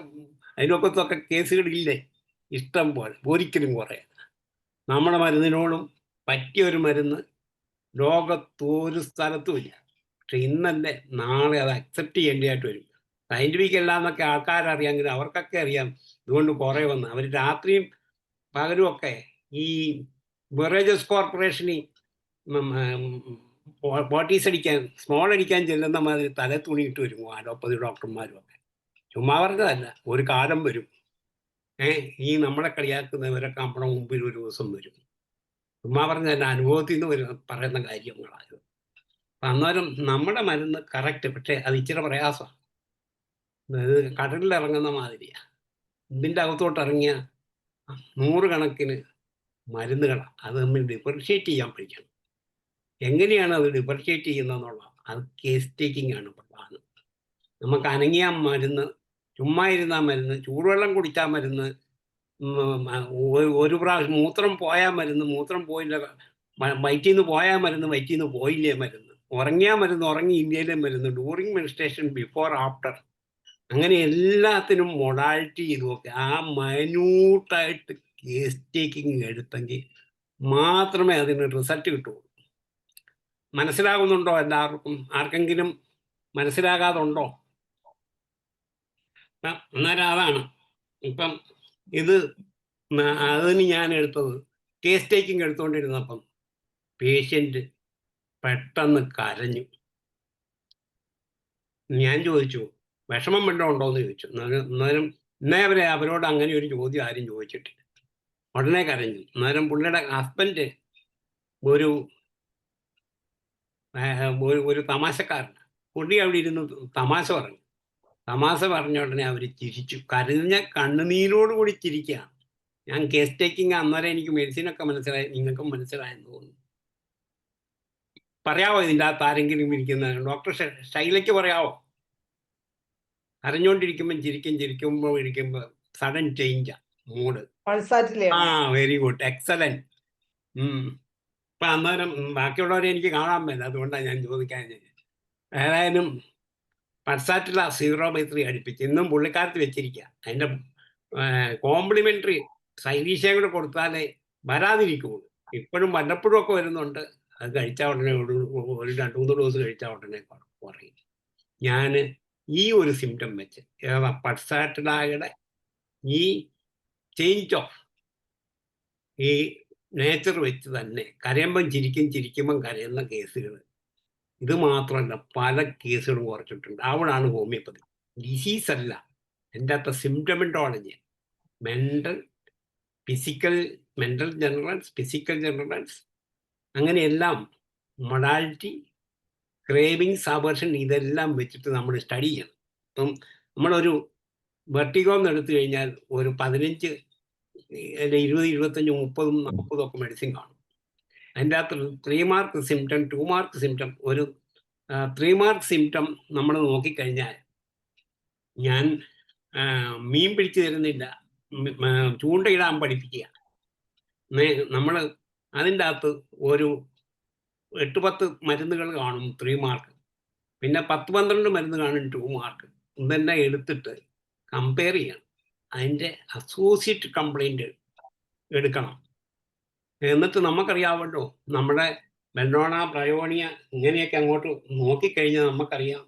അതിനൊക്കത്തൊക്കെ കേസുകളില്ലേ? ഇഷ്ടം പോലെ. ഒരിക്കലും കുറയാം. നമ്മുടെ മരുന്നിനോടും പറ്റിയൊരു മരുന്ന് ലോകത്തൊരു സ്ഥലത്തുമില്ല. പക്ഷെ ഇന്നല്ലേ നാളെ അത് അക്സെപ്റ്റ് ചെയ്യേണ്ടതായിട്ട് വരും. സയൻറ്റിഫിക് അല്ല എന്നൊക്കെ ആൾക്കാരറിയാമെങ്കിലും അവർക്കൊക്കെ അറിയാം ഇതുകൊണ്ട് കുറയുമെന്ന്. അവർ രാത്രിയും പകലും ഒക്കെ ഈ ബെവറേജസ് കോർപ്പറേഷനിൽ ബോട്ടീസ് അടിക്കാൻ, സ്മോൾ അടിക്കാൻ ചെല്ലുന്ന മാതിരി തല തുണിയിട്ട് വരും അലോപ്പതി ഡോക്ടർമാരും ഒക്കെ. ചുമ്മാ പറഞ്ഞതല്ല, ഒരു കാലം വരും. ഈ നമ്മളെ കളിയാക്കുന്നവരൊക്കെ നമ്മുടെ മുമ്പിൽ ഒരു ദിവസം വരും. ചുമ്മാ പറഞ്ഞ എൻ്റെ അനുഭവത്തിൽ നിന്ന് പറയുന്ന കാര്യങ്ങളാണ്. അപ്പം അന്നേരം നമ്മുടെ മരുന്ന് കറക്റ്റ്, പക്ഷേ അത് ഇച്ചിരി പ്രയാസമാണ്. കടലിൽ ഇറങ്ങുന്ന മാതിരിയാണ്. ഇതിൻ്റെ അകത്തോട്ട് ഇറങ്ങിയ 100 കണക്കിന് മരുന്നുകളാണ്. അത് നമ്മൾ ഡിഫറൻഷ്യേറ്റ് ചെയ്യാൻ പഠിക്കണം. എങ്ങനെയാണ് അത് ഡിഫറൻഷ്യേറ്റ് ചെയ്യുന്നതെന്നുള്ള അത് കേസ് ടേക്കിംഗ് ആണ് പ്രധാനം. നമുക്ക് അനങ്ങിയ മരുന്ന്, ചുമ്മാ ഇരുന്നാൽ മരുന്ന്, ചൂടുവെള്ളം കുടിച്ചാൽ മരുന്ന്, ഒരു പ്രാവശ്യം മൂത്രം പോയാൽ മരുന്ന്, മൂത്രം പോയില്ല, വയറ്റിൽ നിന്ന് പോയാൽ മരുന്ന്, വയറ്റിൽ നിന്ന് പോയില്ലേ മരുന്ന്, ഉറങ്ങിയാൽ മരുന്ന്, ഉറങ്ങി ഇന്ത്യയിലെ മരുന്ന്, ഡ്യൂറിങ് മെൻസ്ട്രേഷൻ, ബിഫോർ ആഫ്റ്റർ, അങ്ങനെ എല്ലാത്തിനും മൊഡാലിറ്റി ഇതുമൊക്കെ ആ മൈന്യൂട്ടായിട്ട് കേസ് ടേക്കിംഗ് എടുത്തെങ്കിൽ മാത്രമേ അതിന് റിസൾട്ട് കിട്ടുള്ളൂ. മനസ്സിലാകുന്നുണ്ടോ എല്ലാവർക്കും? ആർക്കെങ്കിലും മനസ്സിലാകാതുണ്ടോ? അന്നേരം അതാണ് ഇപ്പം ഇത്. അതിന് ഞാൻ എടുത്തത് കേസ് ടേക്കിംഗ് എടുത്തുകൊണ്ടിരുന്നപ്പം പേഷ്യൻ്റ് പെട്ടെന്ന് കരഞ്ഞു. ഞാൻ ചോദിച്ചു, വിഷമം വല്ലതും ഉണ്ടോയെന്ന് ചോദിച്ചു. അന്നേരം ഇന്നേ വരെ അവരോട് അങ്ങനെ ഒരു ചോദ്യം ആരും ചോദിച്ചിട്ടില്ല. ഉടനെ കരഞ്ഞു. അന്നേരം പുള്ളിയുടെ ഹസ്ബൻഡ് ഒരു ഒരു തമാശക്കാരനാണ്. പുള്ളി അവിടെ ഇരുന്ന് തമാശ പറഞ്ഞു. തമാശ പറഞ്ഞ ഉടനെ അവർ ചിരിച്ചു. കരഞ്ഞ കണ്ണുനീരോടുകൂടി ചിരിക്കുകയാണ്. ഞാൻ കേസ് ടേക്കിംഗ് അന്നേരം എനിക്ക് മെഡിസിനൊക്കെ മനസ്സിലായി, നിങ്ങൾക്കും മനസ്സിലായെന്ന് തോന്നുന്നു. പറയാവോ ഇതിൻ്റെ അകത്ത് ആരെങ്കിലും ഇരിക്കുന്ന ഡോക്ടർ ഷൈലയ്ക്ക് പറയാവോ? കരഞ്ഞുകൊണ്ടിരിക്കുമ്പോൾ ചിരിക്കുമ്പോൾ ഇരിക്കുമ്പോൾ സഡൻ ചേഞ്ചാ മൂഡ്. ആ, വെരി ഗുഡ്, എക്സലന്റ്. ഇപ്പം അന്നേരം ബാക്കിയുള്ളവരെ എനിക്ക് കാണാൻ പറ്റില്ല, അതുകൊണ്ടാണ് ഞാൻ ചോദിക്കാൻ. ഏതായാലും പൾസാറ്റില 0/3 അടുപ്പിച്ച് ഇന്നും പുള്ളിക്കാരത്ത് വെച്ചിരിക്കുക. അതിൻ്റെ കോംപ്ലിമെൻ്ററി സൈലീഷയും കൂടെ കൊടുത്താലേ വരാതിരിക്കുള്ളൂ. ഇപ്പോഴും വല്ലപ്പോഴും ഒക്കെ വരുന്നുണ്ട്. അത് കഴിച്ചാൽ ഉടനെ ഒരു 2-3 ഡോസ് കഴിച്ചാൽ ഉടനെ കുറയും. ഞാൻ ഈ ഒരു സിംറ്റം വെച്ച് പൾസാറ്റിലായുടെ ഈ ചേഞ്ച് ഓഫ് ഈ നേച്ചർ വെച്ച് തന്നെ കരയുമ്പം ചിരിക്കുമ്പം കരയുന്ന കേസുകൾ ഇത് മാത്രമല്ല പല കേസുകളും കുറച്ചിട്ടുണ്ട്. അവിടാണ് ഹോമിയോപ്പതി. ഡിസീസ് അല്ല, എൻ്റെ അകത്ത് സിംറ്റമെറ്റോളജി, മെൻ്റൽ ജനറൽസ്, ഫിസിക്കൽ ജനറൽസ്, അങ്ങനെയെല്ലാം മൊഡാലിറ്റി, ക്രേവിങ്സ്, അവേർഷൻ, ഇതെല്ലാം വെച്ചിട്ട് നമ്മൾ സ്റ്റഡി ചെയ്യണം. ഇപ്പം നമ്മളൊരു വെർട്ടിഗോ എന്ന് എടുത്തു കഴിഞ്ഞാൽ ഒരു 15, 20, 25, 30, 40 ഒക്കെ മെഡിസിൻ കാണും. അതിൻ്റെ അകത്ത് 3 മാർക്ക് സിംറ്റം, 2 മാർക്ക് സിംറ്റം, ഒരു 3 മാർക്ക് സിംറ്റം നമ്മൾ നോക്കിക്കഴിഞ്ഞാൽ ഞാൻ മീൻ പിടിച്ചു തരുന്നില്ല, ചൂണ്ടയിടാൻ പഠിപ്പിക്കുക. നമ്മൾ അതിൻ്റെ അകത്ത് ഒരു 8-10 മരുന്നുകൾ കാണും 3 മാർക്ക്, പിന്നെ 10-12 മരുന്ന് കാണും 2 മാർക്ക്. ഇതെല്ലാം എടുത്തിട്ട് കമ്പയർ ചെയ്യണം. അതിൻ്റെ അസോസിയേറ്റ് കംപ്ലൈൻറ്റ് എടുക്കണം. എന്നിട്ട് നമുക്കറിയാമല്ലോ, നമ്മുടെ ബെല്ലോണ, ബ്രയോണിയ ഇങ്ങനെയൊക്കെ അങ്ങോട്ട് നോക്കിക്കഴിഞ്ഞാൽ നമുക്കറിയാം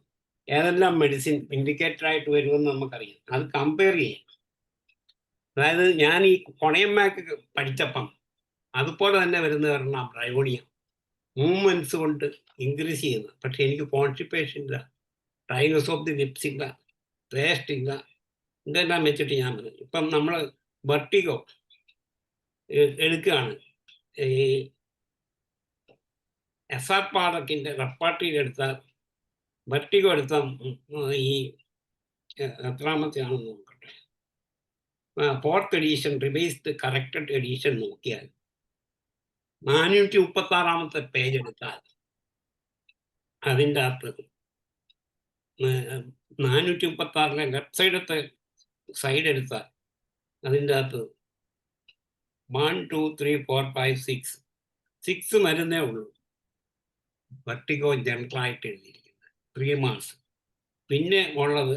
ഏതെല്ലാം മെഡിസിൻ ഇൻഡിക്കേറ്ററായിട്ട് വരുമെന്ന് നമുക്കറിയാം. അത് കമ്പയർ ചെയ്യാം. അതായത് ഞാൻ ഈ കൊണയമ്മയൊക്കെ പഠിച്ചപ്പം അതുപോലെ തന്നെ വരുന്ന കാരണം ബ്രയോണിയ മൂവ്മെൻറ്റ്സ് കൊണ്ട് ഇൻക്രീസ് ചെയ്യുന്നത്. പക്ഷെ എനിക്ക് കോൺസ്റ്റിപ്പേഷൻ ഇല്ല, ഡ്രൈനസ് ഓഫ് ദി ലിപ്സ് ഇല്ല, ടേസ്റ്റ് ഇല്ല. ഇതെല്ലാം വെച്ചിട്ട് ഞാൻ പറഞ്ഞു. ഇപ്പം നമ്മൾ വെർട്ടിഗോ എടുക്കുകയാണ്. ഈ SR പാടക്കിൻ്റെ റെപ്പാർട്ടിയിൽ എടുത്താൽ വെർട്ടിഗോ എടുത്താൽ ഈ എത്രാമത്തെയാണെന്ന് നോക്കട്ടെ, 4th edition, revised corrected edition നോക്കിയാൽ 436 പേജ് എടുത്താൽ അതിൻ്റെ അകത്ത് 436 ലെഫ്റ്റ് സൈഡ് എടുത്താൽ അതിൻ്റെ അകത്ത് 1, 2, 3, 4, 5, 6 മരുന്നേ ഉള്ളൂ വെർട്ടിഗോ ജനറലായിട്ട് എഴുതിയിരിക്കുന്നത് 3 മാർക്സ്. പിന്നെ ഉള്ളത്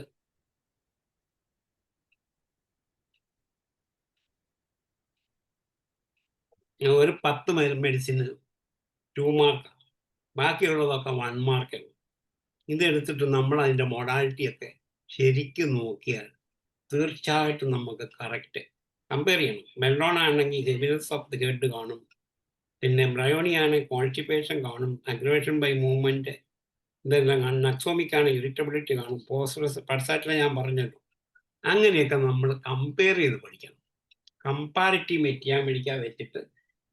ഒരു 10 മെഡിസിന് 2 മാർക്ക്, ബാക്കിയുള്ളതൊക്കെ 1 മാർക്ക്. ഇതെടുത്തിട്ട് നമ്മൾ അതിൻ്റെ മൊഡാലിറ്റിയൊക്കെ ശരിക്കും നോക്കിയാൽ തീർച്ചയായിട്ടും നമുക്ക് കറക്റ്റ് കമ്പയർ ചെയ്യണം. മെല്ലോണ ആണെങ്കിൽ ഹെവിനെസ് ഓഫ് ദി ഹെഡ് കാണും, പിന്നെ ബ്രയോണി ആണെങ്കിൽ കോൺസ്റ്റിപ്പേഷൻ കാണും, അഗ്രവേഷൻ ബൈ മൂവ്മെൻറ്റ് ഇതെല്ലാം കാണും, നക്സോമിക്കാണ് ഇറിറ്റബിലിറ്റി കാണും, പോസ്റ്ററസ് പൾസാറ്റില ഞാൻ പറഞ്ഞല്ലോ. അങ്ങനെയൊക്കെ നമ്മൾ കമ്പയർ ചെയ്ത് പഠിക്കണം. കമ്പാരിറ്റീവ് മെഡിക്ക വെച്ചിട്ട്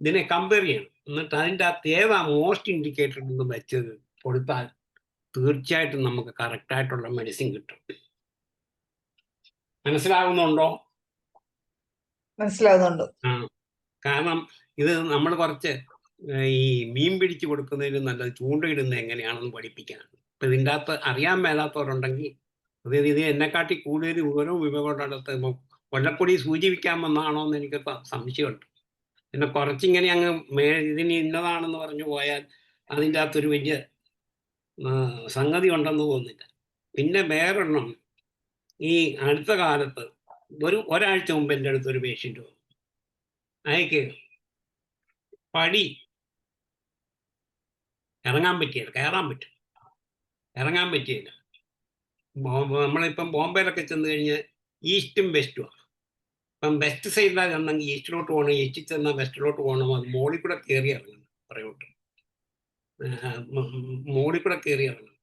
ഇതിനെ കമ്പയർ ചെയ്യണം. എന്നിട്ട് അതിൻ്റെ അകത്ത് ഏതാ മോസ്റ്റ് ഇൻഡിക്കേറ്റർ എന്ന് വെച്ച് കൊടുത്താൽ തീർച്ചയായിട്ടും നമുക്ക് കറക്റ്റായിട്ടുള്ള മെഡിസിൻ കിട്ടും. മനസ്സിലാകുന്നുണ്ടോ? മനസ്സിലാകുന്നുണ്ട്. കാരണം ഇത് നമ്മൾ കുറച്ച് ഈ മീൻ പിടിച്ചു കൊടുക്കുന്നതിന് നല്ലത് ചൂണ്ടയിടുന്നത് എങ്ങനെയാണെന്ന് പഠിപ്പിക്കാനാണ്. ഇപ്പം ഇതിൻ്റെ അകത്ത് അറിയാൻ മേലാത്തവരുണ്ടെങ്കിൽ ഇത് എന്നെക്കാട്ടി കൂടുതൽ വിവരമുള്ളിടത്ത് കൊല്ലപ്പൊടി സൂചിപ്പിക്കാമെന്നാണോ എന്ന് എനിക്ക് സംശയമുണ്ട്. പിന്നെ കുറച്ചിങ്ങനെ അങ്ങ് ഇതിന് ഇന്നതാണെന്ന് പറഞ്ഞു പോയാൽ അതിൻ്റെ അകത്തൊരു വലിയ സംഗതി ഉണ്ടെന്ന് തോന്നുന്നില്ല. പിന്നെ വേറൊരെണ്ണം, ഈ അടുത്ത കാലത്ത് ഒരാഴ്ച മുമ്പ് എൻ്റെ അടുത്തൊരു പേഷ്യൻ്റ് വന്നു. അയക്ക് പടി കയറാൻ പറ്റിയില്ല. നമ്മളിപ്പം ബോംബെയിലൊക്കെ ചെന്ന് കഴിഞ്ഞാൽ ഈസ്റ്റും വെസ്റ്റുമാണ്. ഇപ്പം വെസ്റ്റ് സൈഡിലാണ് ചെന്നെങ്കിൽ ഈസ്റ്റിലോട്ട് പോകണം, ഈസ്റ്റിൽ ചെന്നാൽ വെസ്റ്റിലോട്ട് പോകണം. അത് മോളിൽ കൂടെ കയറി ഇറങ്ങണം, പറയോട്ട് മോളിൽ കൂടെ കയറി ഇറങ്ങണം.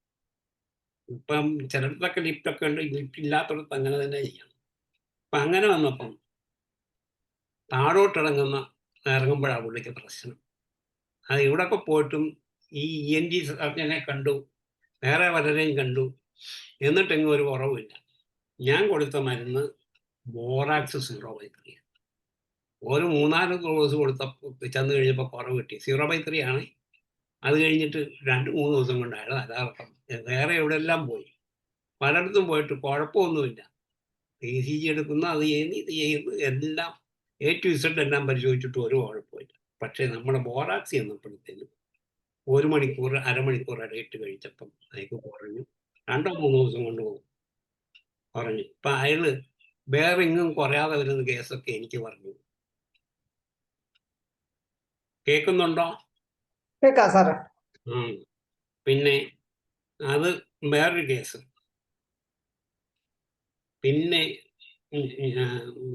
ഇപ്പം ചിലയിടത്തൊക്കെ ലിഫ്റ്റൊക്കെ ഉണ്ട്, ലിഫ്റ്റ് ഇല്ലാത്തടത്ത് അങ്ങനെ തന്നെ ചെയ്യണം. അപ്പം അങ്ങനെ വന്നപ്പം ഇറങ്ങുമ്പോഴാണ് പുള്ളിക്ക് പ്രശ്നം. അത് ഇവിടൊക്കെ പോയിട്ടും ഈ ENT സർജനെ കണ്ടു, വേറെ പലരെയും കണ്ടു, എന്നിട്ടെങ്ങും ഒരു കുറവുമില്ല. ഞാൻ കൊടുത്ത മരുന്ന് ബോറാക്സ് 0/3. ഒരു 3-4 ഡോസ് കൊടുത്തപ്പോൾ ചെന്ന് കഴിഞ്ഞപ്പോൾ കുറവ് കിട്ടി. 0/3 ആണ്. അത് കഴിഞ്ഞിട്ട് 2-3 ദിവസം കൊണ്ട് അയാൾ തലകറക്കം. വേറെ എവിടെയെല്ലാം പോയി, പലയിടത്തും പോയിട്ട് കുഴപ്പമൊന്നുമില്ല. ECG എടുക്കുന്നു, അത് ചെയ്യുന്നു, ഇത് ചെയ്യുന്നു, എല്ലാം A to Z എല്ലാം പരിശോധിച്ചിട്ട് ഒരു കുഴപ്പമില്ല. പക്ഷേ നമ്മുടെ ബോറാക്സ് ചെന്നപ്പോഴത്തേനും 1 മണിക്കൂർ, അരമണിക്കൂർ ഇടയിട്ട് കഴിച്ചപ്പം അയാൾക്ക് കുറഞ്ഞു. 2-3 ദിവസം കൊണ്ട് കുറഞ്ഞു. ഇപ്പം അയാൾ വേറെ എങ്ങും കുറയാതെ വരുന്ന കേസൊക്കെ എനിക്ക് പറഞ്ഞു. കേൾക്കുന്നുണ്ടോ? കേൾക്കാം സാറേ. പിന്നെ അത് വേറൊരു കേസ്. പിന്നെ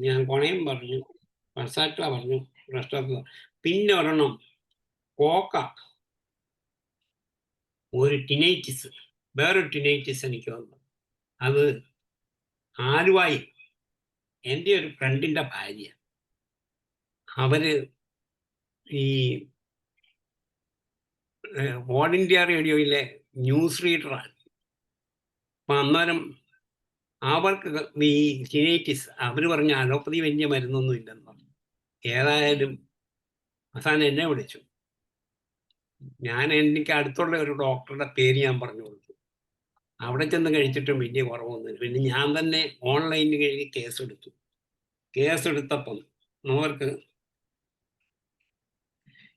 ഞാൻ കൊണയും പറഞ്ഞു, പൾസാറ്റ പറഞ്ഞു, റെസ്റ്റോറൻറ്റ്. പിന്നെ ഒരെണ്ണം കോക്ക, ഒരു ടിനൈറ്റിസ്, വേറൊരു ടിനൈറ്റിസ് എനിക്ക് വന്നു. അത് ആലുവായി എൻ്റെ ഒരു ഫ്രണ്ടിൻ്റെ ഭാര്യ, അവര് ഈ ഓൾ ഇന്ത്യ റേഡിയോയിലെ ന്യൂസ് റീഡറാണ്. അപ്പം അന്നേരം അവർക്ക് ഈ ടിനൈറ്റിസ്, അവർ പറഞ്ഞ അലോപ്പതി വലിയ മരുന്നൊന്നും ഇല്ലെന്ന് പറഞ്ഞു. ഏതായാലും അവസാനം എന്നെ വിളിച്ചു. എനിക്ക് അടുത്തുള്ള ഒരു ഡോക്ടറുടെ പേര് ഞാൻ പറഞ്ഞു കൊടുത്തു. അവിടെ ചെന്ന് കഴിച്ചിട്ടും വലിയ കുറവൊന്നുമില്ല. പിന്നെ ഞാൻ തന്നെ ഓൺലൈനിൽ കഴിഞ്ഞ് കേസെടുത്തു. കേസെടുത്തപ്പം അവർക്ക്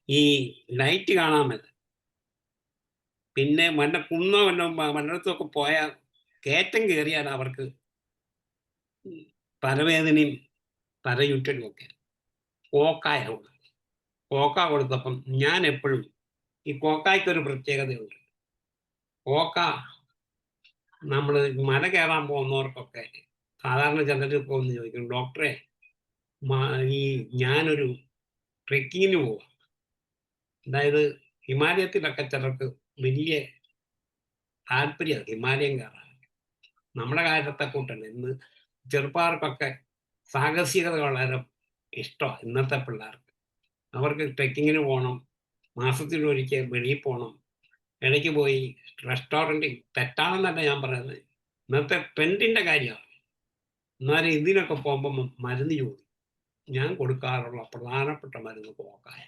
ഈ ലൈറ്റ് കാണാൻ പറ്റില്ല. പിന്നെ കുന്നോ വല്ലയിടത്തുമൊക്കെ പോയാൽ കയറ്റം കയറിയാൽ അവർക്ക് തലവേദനയും തലയുറ്റലും ഒക്കെ. കോക്ക കൊടുത്തപ്പം ഞാൻ എപ്പോഴും, ഈ കോക്കായ്ക്കൊരു പ്രത്യേകതയുണ്ട്. കോക്ക നമ്മൾ മല കയറാൻ പോകുന്നവർക്കൊക്കെ സാധാരണ ചിലർ പോകുന്ന ചോദിക്കും, ഡോക്ടറെ ഞാനൊരു ട്രെക്കിങ്ങിന് പോവാം. അതായത് ഹിമാലയത്തിലൊക്കെ ചിലർക്ക് വലിയ താല്പര്യമാണ് ഹിമാലയം കയറാൻ. നമ്മുടെ കാലത്തെ കൂട്ടല്ല, ഇന്ന് ചെറുപ്പക്കാർക്കൊക്കെ സാഹസികത വളരെ ഇഷ്ടമാണ്. ഇന്നത്തെ പിള്ളേർക്ക് അവർക്ക് ട്രെക്കിങ്ങിന് പോകണം, മാസത്തിലൊരിക്കൽ വെളിയിൽ പോകണം, ഇടയ്ക്ക് പോയി റെസ്റ്റോറൻറ്റിൽ. തെറ്റാണെന്നല്ല ഞാൻ പറയുന്നത്, ഇന്നത്തെ ട്രെൻഡിൻ്റെ കാര്യമാണ്. എന്നാലും ഇതിനൊക്കെ പോകുമ്പം മരുന്ന് ചോദിക്കും. ഞാൻ കൊടുക്കാറുള്ള പ്രധാനപ്പെട്ട മരുന്ന് കോക്കായ.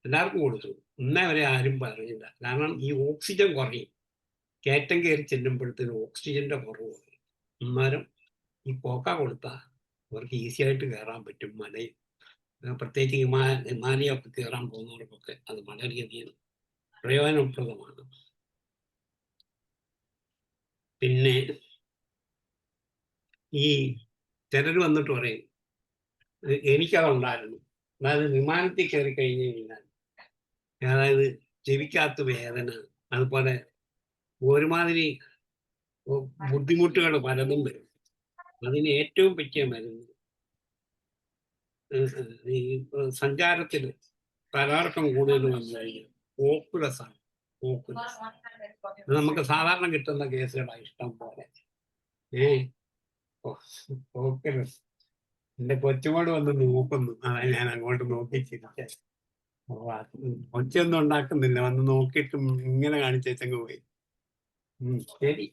എല്ലാവർക്കും കൊടുത്തു, ഇന്നേ വരെ ആരും പറഞ്ഞില്ല. കാരണം ഈ ഓക്സിജൻ കുറയും, കയറ്റം കയറി ചെല്ലുമ്പോഴത്തേനും ഓക്സിജന്റെ കുറവ് കുറയും. അന്നേരം ഈ കോക്ക കൊടുത്താൽ അവർക്ക് ഈസി ആയിട്ട് കയറാൻ പറ്റും മലയിൽ. പ്രത്യേകിച്ച് ഹിമാലയമൊക്കെ കയറാൻ പോകുന്നവർക്കൊക്കെ അത് വളരെയധികം പ്രയോജനപ്രദമാണ്. പിന്നെ ഈ ചിലർ വന്നിട്ട് പറയും, എനിക്കതുണ്ടായിരുന്നു. അതായത് വിമാനത്തിൽ കയറി കഴിഞ്ഞ് കഴിഞ്ഞാൽ, അതായത് ചെവിക്കകത്ത് വേദന, അതുപോലെ ഒരുമാതിരി ബുദ്ധിമുട്ടുകൾ പലതും വരും. അതിന് ഏറ്റവും പറ്റിയ മരുന്ന് ഈ സഞ്ചാരത്തിൽ തലകറക്കം കൂടുതൽ വന്നു കഴിഞ്ഞാൽ ഓക്കുലസ് ആണ്. ഓക്കുലസ് നമുക്ക് സാധാരണ കിട്ടുന്ന കേസുകളാണ് ഇഷ്ടം പോലെ. ഓക്കുലസ് എന്റെ കൊച്ചുമോട് വന്ന് നോക്കുന്നു, അതായത് ഞാൻ അങ്ങോട്ട് നോക്കി ചിരിക്കാൻ. ഒച്ചയൊന്നും ഉണ്ടാക്കുന്നില്ല, വന്ന് നോക്കിയിട്ട് ഇങ്ങനെ കാണിച്ചേച്ചങ്ങ് പോയി. ശരി.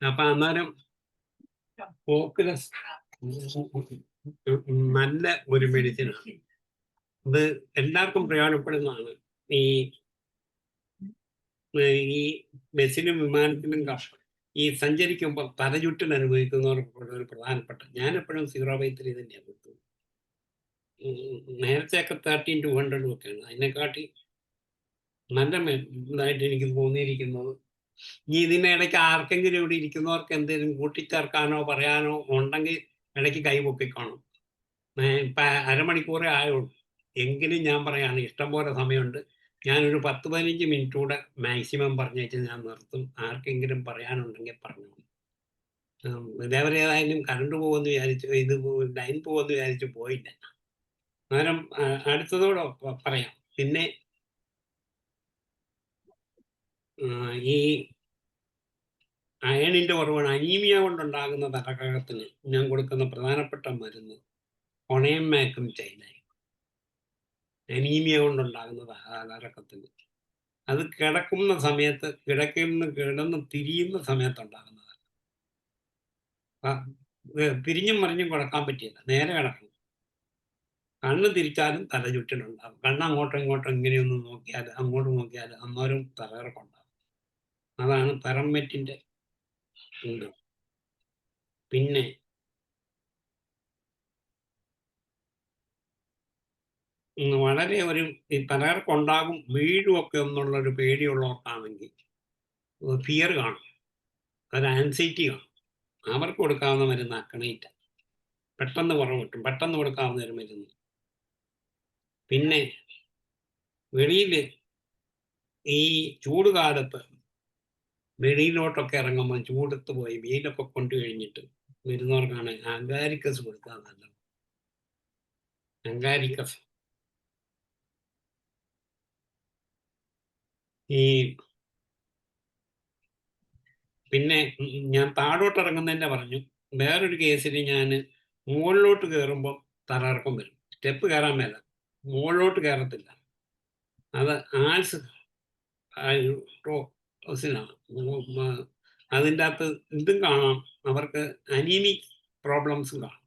അപ്പൊ അന്നേരം ഓക്കുലസ് നല്ല ഒരു മെഡിസിനാണ്. ഇത് എല്ലാവർക്കും പ്രയോജനപ്പെടുന്നതാണ്. ഈ ബസ്സിലും വിമാനത്തിലും ഈ സഞ്ചരിക്കുമ്പോൾ തലചുറ്റൽ അനുഭവിക്കുന്നവർക്ക് ഒരു പ്രധാനപ്പെട്ട, ഞാൻ എപ്പോഴും 0/3 തന്നെയാണ് കൊടുത്തത്. നേരത്തെയൊക്കെ 13-200 ഒക്കെയാണ്. അതിനെക്കാട്ടി നല്ല ഇതായിട്ട് എനിക്ക് തോന്നിയിരിക്കുന്നത്, ഇതിനിടയ്ക്ക് ആർക്കെങ്കിലും ഇവിടെ ഇരിക്കുന്നവർക്ക് എന്തെങ്കിലും കൂട്ടിച്ചേർക്കാനോ പറയാനോ ഉണ്ടെങ്കിൽ ഇടയ്ക്ക് കൈ പൊക്കിക്കാണും. ഇപ്പം അരമണിക്കൂറേ ആയുള്ളൂ, എങ്കിലും ഞാൻ പറയാണ്, ഇഷ്ടംപോലെ സമയമുണ്ട്. ഞാനൊരു 10-15 മിനിറ്റ് കൂടെ മാക്സിമം പറഞ്ഞേച്ച് ഞാൻ നിർത്തും. ആർക്കെങ്കിലും പറയാനുണ്ടെങ്കിൽ പറഞ്ഞു. ഇതേവരെ ഏതായാലും കറണ്ട് പോകുമെന്ന് വിചാരിച്ചു, ഇത് ലൈൻ പോകുമെന്ന് വിചാരിച്ചു പോയില്ല. അന്നേരം അടുത്തതോടെ പറയാം. പിന്നെ ഈ അയണിൻ്റെ കുറവാണ്. അനീമിയ കൊണ്ടുണ്ടാകുന്ന തലകറക്കത്തിന് ഞാൻ കൊടുക്കുന്ന പ്രധാനപ്പെട്ട മരുന്ന് ഒണയമാക്കും ചൈനയും. അനീമിയ കൊണ്ടുണ്ടാകുന്ന തലകറക്കത്തിന് അത് കിടക്കുന്ന സമയത്ത് കിടന്ന് തിരിയുന്ന സമയത്തുണ്ടാകുന്നതാണ്. തിരിഞ്ഞും മറിഞ്ഞും കിടക്കാൻ പറ്റില്ല, നേരെ കിടക്കണം. കണ്ണ് തിരിച്ചാലും തല ചുറ്റലുണ്ടാകും. കണ്ണ് അങ്ങോട്ടും ഇങ്ങോട്ടും ഇങ്ങനെയൊന്ന് നോക്കിയാൽ അങ്ങോട്ട് നോക്കിയാൽ അന്നേരം തലകറക്കമുണ്ടാകും. അതാണ് പെറമെറ്റിൻ്റെ ഗുണം. പിന്നെ വളരെ ഈ തലകറക്കം ഉണ്ടാകും വീഴുമൊക്കെ എന്നുള്ളൊരു പേടിയുള്ളവർക്കാണെങ്കിൽ ഫിയർ കാണും, ഒരു ആൻസൈറ്റി കാണും. അവർക്ക് കൊടുക്കാവുന്ന മരുന്ന് അക്കണൈറ്റ. പെട്ടെന്ന് കുറവ് കിട്ടും, പെട്ടെന്ന് കൊടുക്കാവുന്ന ഒരു മരുന്ന്. പിന്നെ വെളിയിൽ ഈ ചൂട് കാലത്ത് വെളിയിലോട്ടൊക്കെ ഇറങ്ങുമ്പോൾ ചൂടത്ത് പോയി വെയിലൊക്കെ കൊണ്ടു കഴിഞ്ഞിട്ട് വരുന്നവർക്കാണ് അങ്കാരിക്കസ് കൊടുക്കാൻ നല്ലത്. അങ്കാരിക്കസ് ഈ പിന്നെ ഞാൻ താഴോട്ട് ഇറങ്ങുന്നതിൻ്റെ പറഞ്ഞു. വേറൊരു കേസിൽ ഞാൻ മുകളിലോട്ട് കയറുമ്പോൾ തലകറക്കം വരും. സ്റ്റെപ്പ് കയറാൻ മേല, മുകളിലോട്ട് കയറത്തില്ല. അത് ആൾസിനാണ്. അതിൻ്റെ അകത്ത് ഇതും കാണാം, അവർക്ക് അനീമിക് പ്രോബ്ലംസും കാണാം.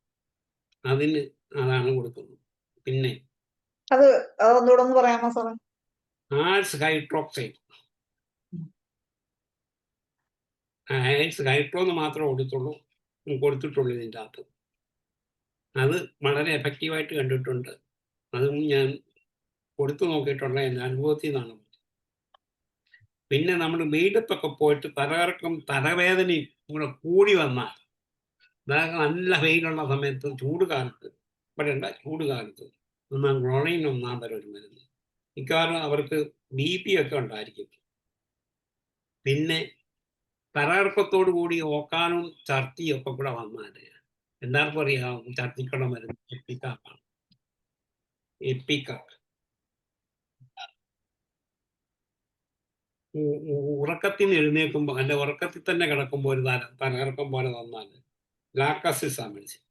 അതിന് അതാണ് കൊടുക്കുന്നത്. പിന്നെ അത് അതൊന്നുകൂടെ ഒന്ന് പറയാമോ സാറേ? ആൾസ് ഹൈഡ്രോക്സൈഡ്, ആൾസ് ഹൈഡ്രോ എന്ന് മാത്രമേ കൊടുത്തിട്ടുള്ളൂ ഇതിൻ്റെ അകത്ത്. അത് വളരെ എഫക്റ്റീവായിട്ട് കണ്ടിട്ടുണ്ട്. അതും ഞാൻ കൊടുത്തു നോക്കിയിട്ടുള്ള എൻ്റെ അനുഭവത്തിൽ നിന്നാണ്. പിന്നെ നമ്മൾ മീഡപ്പൊക്കെ പോയിട്ട് തലകറക്കം തലവേദനയും കൂടെ കൂടി വന്നാൽ, അതായത് നല്ല വെയിലുള്ള സമയത്ത് ചൂട് കാലത്ത് ചൂട് കാലത്ത് ഗ്ലോണൈൻ ഒന്നാം തരം ഒരു മരുന്ന്. മിക്കവാറും അവർക്ക് BP ഒക്കെ ഉണ്ടായിരിക്കും. പിന്നെ തലകറക്കത്തോടു കൂടി ഓക്കാനും ഛർദിയും ഒക്കെ കൂടെ വന്നാൽ എല്ലാവർക്കും അറിയാം ഛർദിക്കുള്ള മരുന്ന് എപ്പിക്കാക്കാണ്. എപ്പിക്കാക്ക് ഉറക്കത്തിൽ നിന്ന് എഴുന്നേൽക്കുമ്പോൾ അല്ലെ ഉറക്കത്തിൽ തന്നെ കിടക്കുമ്പോൾ ഒരു തലകറക്കം പോലെ വന്നാൽ ലാക്കസിസ് മെഡിസിൻ.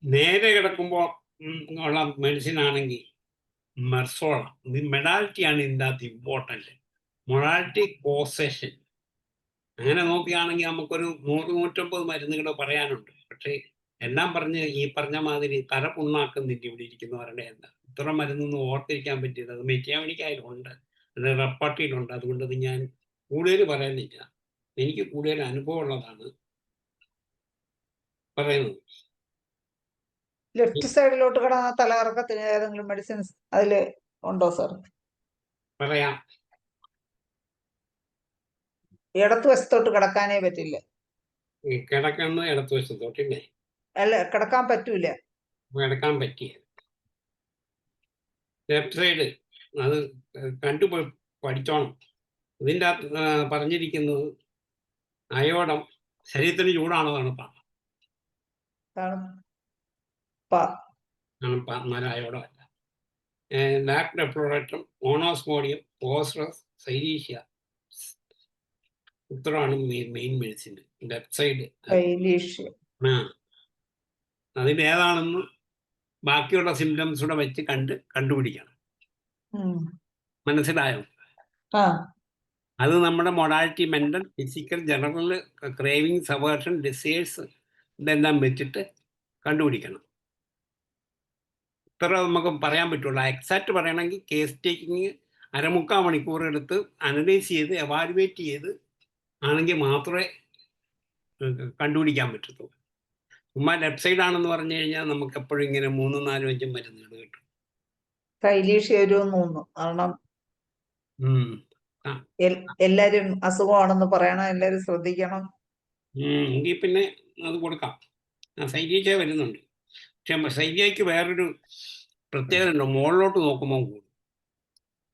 നേരെ കിടക്കുമ്പോൾ ഉള്ള മെഡിസിൻ ആണെങ്കിൽ മെർസോള. ഇത് മെഡാലിറ്റിയാണ് ഇതിൻ്റെ അകത്ത് ഇമ്പോർട്ടൻ്റ്. Modality causation. അങ്ങനെ നോക്കുകയാണെങ്കിൽ നമുക്കൊരു 100-150 മരുന്നുകൾ പറയാനുണ്ട്. പക്ഷേ എല്ലാം പറഞ്ഞ് ഈ പറഞ്ഞ മാതിരി തല പുണ്ണാക്കുന്നില്ല ഇവിടെ ഇരിക്കുന്നവരുടെ അല്ല. ഇത്ര മരുന്നൊന്നും ഓർത്തിരിക്കാൻ പറ്റിയത് അത് മെറ്റിയാവണിക്കായിലുണ്ട്, അത് റെപ്പാർട്ടിയിലുണ്ട്. അതുകൊണ്ട് അത് ഞാൻ കൂടുതൽ പറയുന്നില്ല. എനിക്ക് കൂടുതൽ അനുഭവമുള്ളതാണ് പറയുന്നത്. ലെഫ്റ്റ് സൈഡിലോട്ട് കിടന്ന തലകറക്കത്തിന് ഏതെങ്കിലും മെഡിസിൻസ് അതിൽ ഉണ്ടോ സാർ? പറയാം. ഇടത്ത് വശത്തോട്ട് കിടക്കാനേ പറ്റില്ല. കിടക്കുന്ന ഇടത്ത് വശത്തോട്ടില്ലേ? അല്ല, കിടക്കാൻ പറ്റൂല. കിടക്കാൻ പറ്റിയ ലെഫ്റ്റ് സൈഡ് അത് കണ്ടുപോയി പഠിച്ചോണം. ഇതിൻ്റെ അകത്ത് പറഞ്ഞിരിക്കുന്നത് അയോഡം ശരീരത്തിന് ചൂടാണോ തണുപ്പാണ്? തണുപ്പ, നല്ല അയോഡം അല്ല. ലാക് ഡെഫ്ലോറേറ്റം, മോണോസ്മോഡിയം, ഫോസ്ഫറസ്, സൈലീഷ്യ ഇത്രയാണ് മെയിൻ മെഡിസിൻ. ലെഫ്റ്റ് സൈഡ് അതിലേതാണെന്ന് ബാക്കിയുള്ള സിംറ്റംസ് കൂടെ വെച്ച് കണ്ടുപിടിക്കണം. മനസ്സിലായോ? അത് നമ്മുടെ modality, mental, physical, general, cravings, aversion, desires ഇതെല്ലാം വെച്ചിട്ട് കണ്ടുപിടിക്കണം. ഇത്ര നമുക്ക് പറയാൻ പറ്റുള്ളൂ. എക്സാക്റ്റ് പറയണമെങ്കിൽ കേസ് ടേക്കിങ് 3/4 മണിക്കൂർ എടുത്ത് അനലൈസ് ചെയ്ത് എവാലുവേറ്റ് ചെയ്ത് ആണെങ്കിൽ മാത്രമേ കണ്ടുപിടിക്കാൻ പറ്റത്തുള്ളൂ. ചുമ്മാ ലെഫ്റ്റ് സൈഡ് ആണെന്ന് പറഞ്ഞു കഴിഞ്ഞാൽ നമുക്ക് എപ്പോഴും ഇങ്ങനെ 3, 4, 5 മരുന്നുകൾ കിട്ടും. കാരണം എല്ലാരും അസുഖമാണെന്ന് പറയണം, എല്ലാരും ശ്രദ്ധിക്കണം. എങ്കിൽ പിന്നെ അത് കൊടുക്കാം. സൈലീഷ്യ വരുന്നുണ്ട്. പക്ഷെ സൈലിയയ്ക്ക് വേറൊരു പ്രത്യേകത ഉണ്ടോ? മുകളിലോട്ട് നോക്കുമ്പോൾ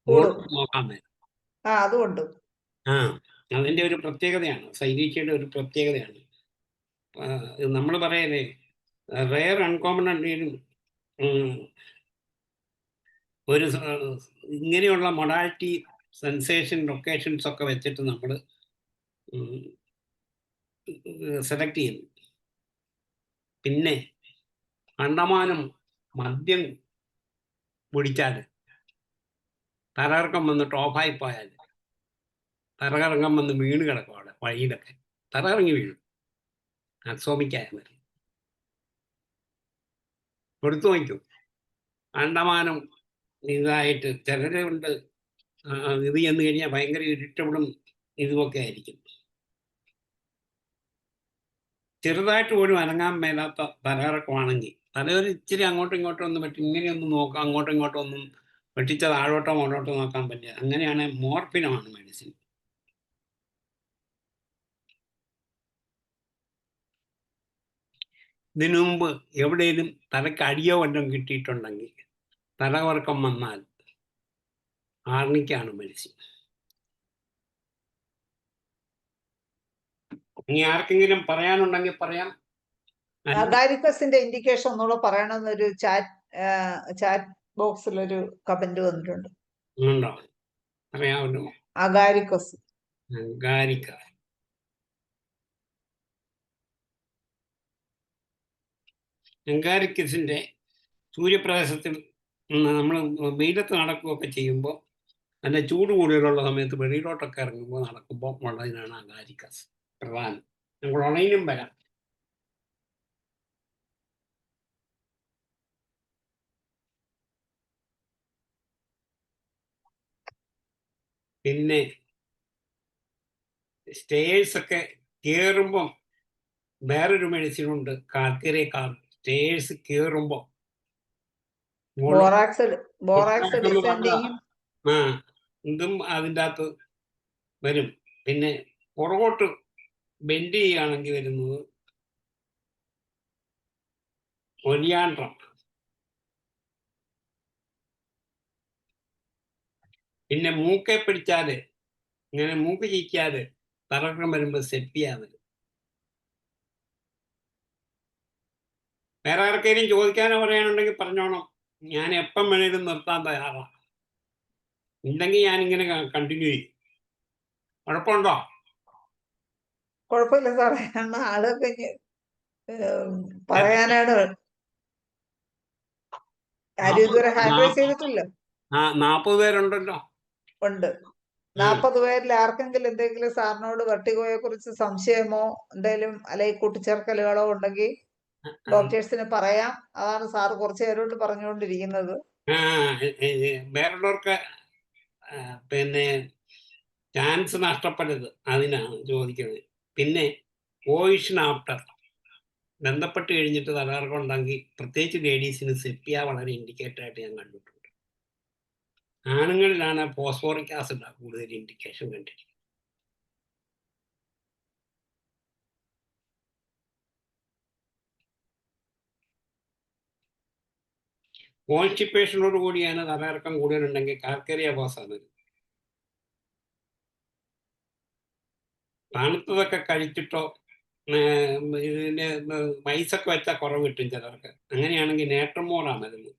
കൂടും, നോക്കാൻ വേണം. അതുകൊണ്ട് അതിൻ്റെ ഒരു പ്രത്യേകതയാണ്, സൈലീഷ്യയുടെ ഒരു പ്രത്യേകതയാണ്. നമ്മൾ പറയലേ റെയർ അൺകോമൺ എന്തെങ്കിലും ഒരു ഇങ്ങനെയുള്ള മൊഡാലിറ്റി സെൻസേഷൻ ലൊക്കേഷൻസ് ഒക്കെ വെച്ചിട്ട് നമ്മൾ സെലക്ട് ചെയ്യുന്നു. പിന്നെ കണ്ടമാനം മദ്യം കുടിച്ചാൽ തലകറക്കം വന്നിട്ട് ഓഫായി പോയാൽ തലകറക്കം വന്ന് വീണ് കിടക്കും അവിടെ വഴിയിലൊക്കെ തലകറങ്ങി വീഴും. അക്സോമിക്കായ മതി കൊടുത്തു വയ്ക്കും. കണ്ടമാനം ഇതായിട്ട് ചിലരുണ്ട് ഇത് ചെന്ന് കഴിഞ്ഞാൽ ഭയങ്കര ഇറിറ്റബിളും ഇതുമൊക്കെ ആയിരിക്കും. ചെറുതായിട്ട് പോലും അനങ്ങാൻ മേലാത്ത തലകറക്കമാണെങ്കിൽ തലയൊരു ഇച്ചിരി അങ്ങോട്ടും ഇങ്ങോട്ടും ഒന്നും പറ്റും, ഇങ്ങനെയൊന്നും നോക്കാം, അങ്ങോട്ടും ഇങ്ങോട്ടും ഒന്നും വെട്ടിച്ച താഴോട്ടോ മുകളോട്ടോ നോക്കാൻ പറ്റില്ല. അങ്ങനെയാണ് മോർഫിനമാണ് മെഡിസിൻ. ഇതിനു മുമ്പ് എവിടെയും തലയ്ക്ക് അടിയോ വല്ലതും കിട്ടിയിട്ടുണ്ടെങ്കിൽ തലകറക്കം വന്നാൽ ആർണിക്കാണ് മെഡിസിൻ. ഇനി ആർക്കെങ്കിലും പറയാനുണ്ടെങ്കിൽ പറയാം. അഗാരിക്കസിന്റെ ഇൻഡിക്കേഷൻ ഒന്നുകൂടെ പറയണമെന്നൊരു ചാറ്റ് ബോക്സിൽ ഒരു കമന്റ് വന്നിട്ടുണ്ട്. ഉണ്ടോ? അറിയാമല്ലോ. അഗാരിക്കസ്. അഗാരിക്കസിന്റെ സൂര്യപ്രകാശത്തിൽ നമ്മൾ വെയിലത്ത് നടക്കുകയൊക്കെ ചെയ്യുമ്പോൾ നല്ല ചൂട് കൂടുതലുള്ള സമയത്ത് വെളിയിലോട്ടൊക്കെ ഇറങ്ങുമ്പോൾ നടക്കുമ്പോൾ ഉള്ളതിനാണ് അഗാരിക്കസ് പ്രധാനം. നമ്മൾ ഉണയിലും വരാം. പിന്നെ സ്റ്റേഴ്സൊക്കെ കയറുമ്പം വേറൊരു മെഡിസിൻ ഉണ്ട്, കാൽക്കരേക്കാൾ. സ്റ്റേഴ്സ് കയറുമ്പോൾ ഇതും അതിൻ്റെ അകത്ത് വരും. പിന്നെ പുറകോട്ട് ബെൻഡ് ചെയ്യുകയാണെങ്കിൽ വരുന്നത് ഒലിയാൻഡ്രം. പിന്നെ മൂക്കെ പിടിച്ചാൽ ഇങ്ങനെ മൂക്ക് ചീക്കാൽ തലക്കം വരുമ്പോൾ സെപ്പിയാ വരും. വേറെ ആർക്കെങ്കിലും ചോദിക്കാനോ പറയാനുണ്ടെങ്കിൽ പറഞ്ഞോണം, ഞാൻ എപ്പം വേണേലും നിർത്താൻ തയ്യാറാണ്. ഉണ്ടെങ്കിൽ ഞാനിങ്ങനെ കണ്ടിന്യൂ ചെയ്യും. കുഴപ്പമുണ്ടോ? കുഴപ്പമില്ല സാറേ, ആളൊക്കെ പറയാനാണ്. ആരും ഇതുവരെ ഹാൻഡ് റൈസ് ചെയ്തിട്ടില്ല. 40 പേരുണ്ടല്ലോ. ഉണ്ട്. 40 പേരിൽ ആർക്കെങ്കിലും എന്തെങ്കിലും സാറിനോട് വെർട്ടിഗോയെ കുറിച്ച് സംശയമോ എന്തെങ്കിലും അല്ലെങ്കിൽ കൂട്ടിച്ചേർക്കലുകളോ ഉണ്ടെങ്കിൽ ഡോക്ടേഴ്സിന് പറയാം. അതാണ് സാറ് കുറച്ചു നേരോട്ട് പറഞ്ഞുകൊണ്ടിരിക്കുന്നത്. വേറുള്ളവർക്ക് പിന്നെ ചാൻസ് നഷ്ടപ്പെടരുത്, അതിനാണ് ചോദിക്കുന്നത്. പിന്നെ കോയിഷൻ ആഫ്റ്റർ ബന്ധപ്പെട്ട് കഴിഞ്ഞിട്ട് തലകറക്കം ഉണ്ടെങ്കിൽ പ്രത്യേകിച്ച് ലേഡീസിന് സെപ്പിയ വളരെ ഇൻഡിക്കേറ്റർ ആയിട്ട് ഞാൻ കണ്ടിട്ടുണ്ട്. ആണുങ്ങളിലാണ് ഫോസ്ഫോറിക് ആസിഡ് കൂടുതൽ ഇൻഡിക്കേഷൻ കണ്ടിരിക്കുന്നത്. കോൺസ്റ്റിപ്പേഷനോട് കൂടിയാണ് തലകറക്കം കൂടുതലുണ്ടെങ്കിൽ കാൽക്കറിയ പോസാണ്. തണുത്തതൊക്കെ കഴിച്ചിട്ടോ ഇതിൻ്റെ മൈസൊക്കെ വെച്ചാൽ കുറവ് കിട്ടും ചിലർക്ക്. അങ്ങനെയാണെങ്കിൽ നേട്രമോളാ മരുന്ന്.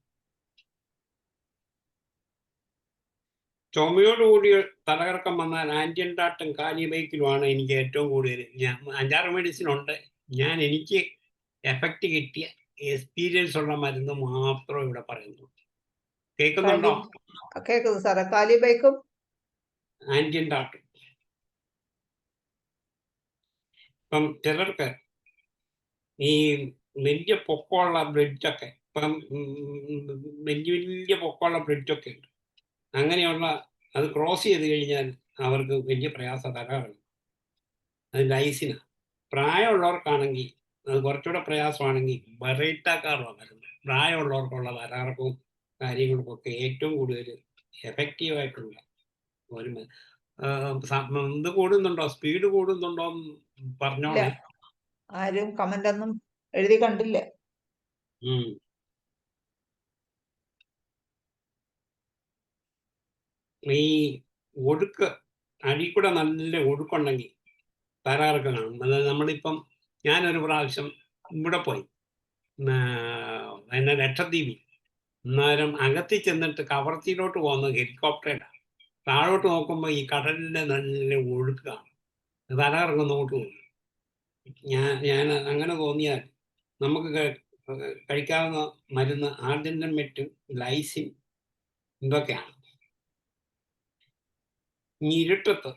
ചുമയോടുകൂടി തലകറക്കം വന്നാൽ ആൻറ്റിൻഡാട്ടും കാലിബൈക്കിലുമാണ് എനിക്ക് ഏറ്റവും കൂടുതൽ. ഞാൻ 5-6 മെഡിസിൻ ഉണ്ട്. എനിക്ക് എഫക്റ്റ് കിട്ടിയ എക്സ്പീരിയൻസ് ഉള്ള മരുന്ന് മാത്രം ഇവിടെ പറയുന്നു. കേൾക്കുന്നുണ്ടോ? കേൾക്കുന്നു സാറേ. കാലിബൈക്കും ആൻറ്റിൻഡാട്ടും. ഇപ്പം ചിലർക്ക് ഈ വലിയ പൊക്കമുള്ള ബ്രിഡ്ജൊക്കെ, ഇപ്പം വലിയ പൊക്കമുള്ള ബ്രിഡ്ജൊക്കെ ഉണ്ട്. അങ്ങനെയുള്ള അത് ക്രോസ് ചെയ്ത് കഴിഞ്ഞാൽ അവർക്ക് വലിയ പ്രയാസം തലകറങ്ങും. അത് ലൈസിനാണ്. പ്രായമുള്ളവർക്കാണെങ്കിൽ അത് കുറച്ചുകൂടെ പ്രയാസമാണെങ്കിൽ ബറേറ്റാക്കാറുള്ള മരുന്ന് പ്രായമുള്ളവർക്കുള്ള തലകറക്കവും കാര്യങ്ങൾക്കൊക്കെ ഏറ്റവും കൂടുതൽ എഫക്റ്റീവായിട്ടുള്ള ഒരു ഇത് കൂടുന്നുണ്ടോ, സ്പീഡ് കൂടുന്നുണ്ടോ പറഞ്ഞോളെ. ആരും കമന്റ് ഒന്നും എഴുതി കണ്ടില്ല. ഈ ഒഴുക്ക് അടിക്കൂടെ നല്ല ഒഴുക്കുണ്ടെങ്കിൽ തലകറക്കം കാണും. അതായത് നമ്മളിപ്പം ഞാനൊരു പ്രാവശ്യം ഇവിടെ പോയി, ലക്ഷദ്വീപിൽ അന്നേരം അകത്തിൽ ചെന്നിട്ട് കവർത്തിയിലോട്ട് പോകുന്നത് ഹെലികോപ്റ്ററിലാണ്. താഴോട്ട് നോക്കുമ്പോൾ ഈ കടലിന്റെ നല്ല ഒഴുക്കാണ്. തലകറങ്ങുന്നോട്ട് പോകും. ഞാൻ അങ്ങനെ തോന്നിയാൽ നമുക്ക് കഴിക്കാവുന്ന മരുന്ന് ആർജന്റൻ മെറ്റും ലൈസിൻ ഇതൊക്കെയാണ്. ഈ ഇരുട്ടത്ത്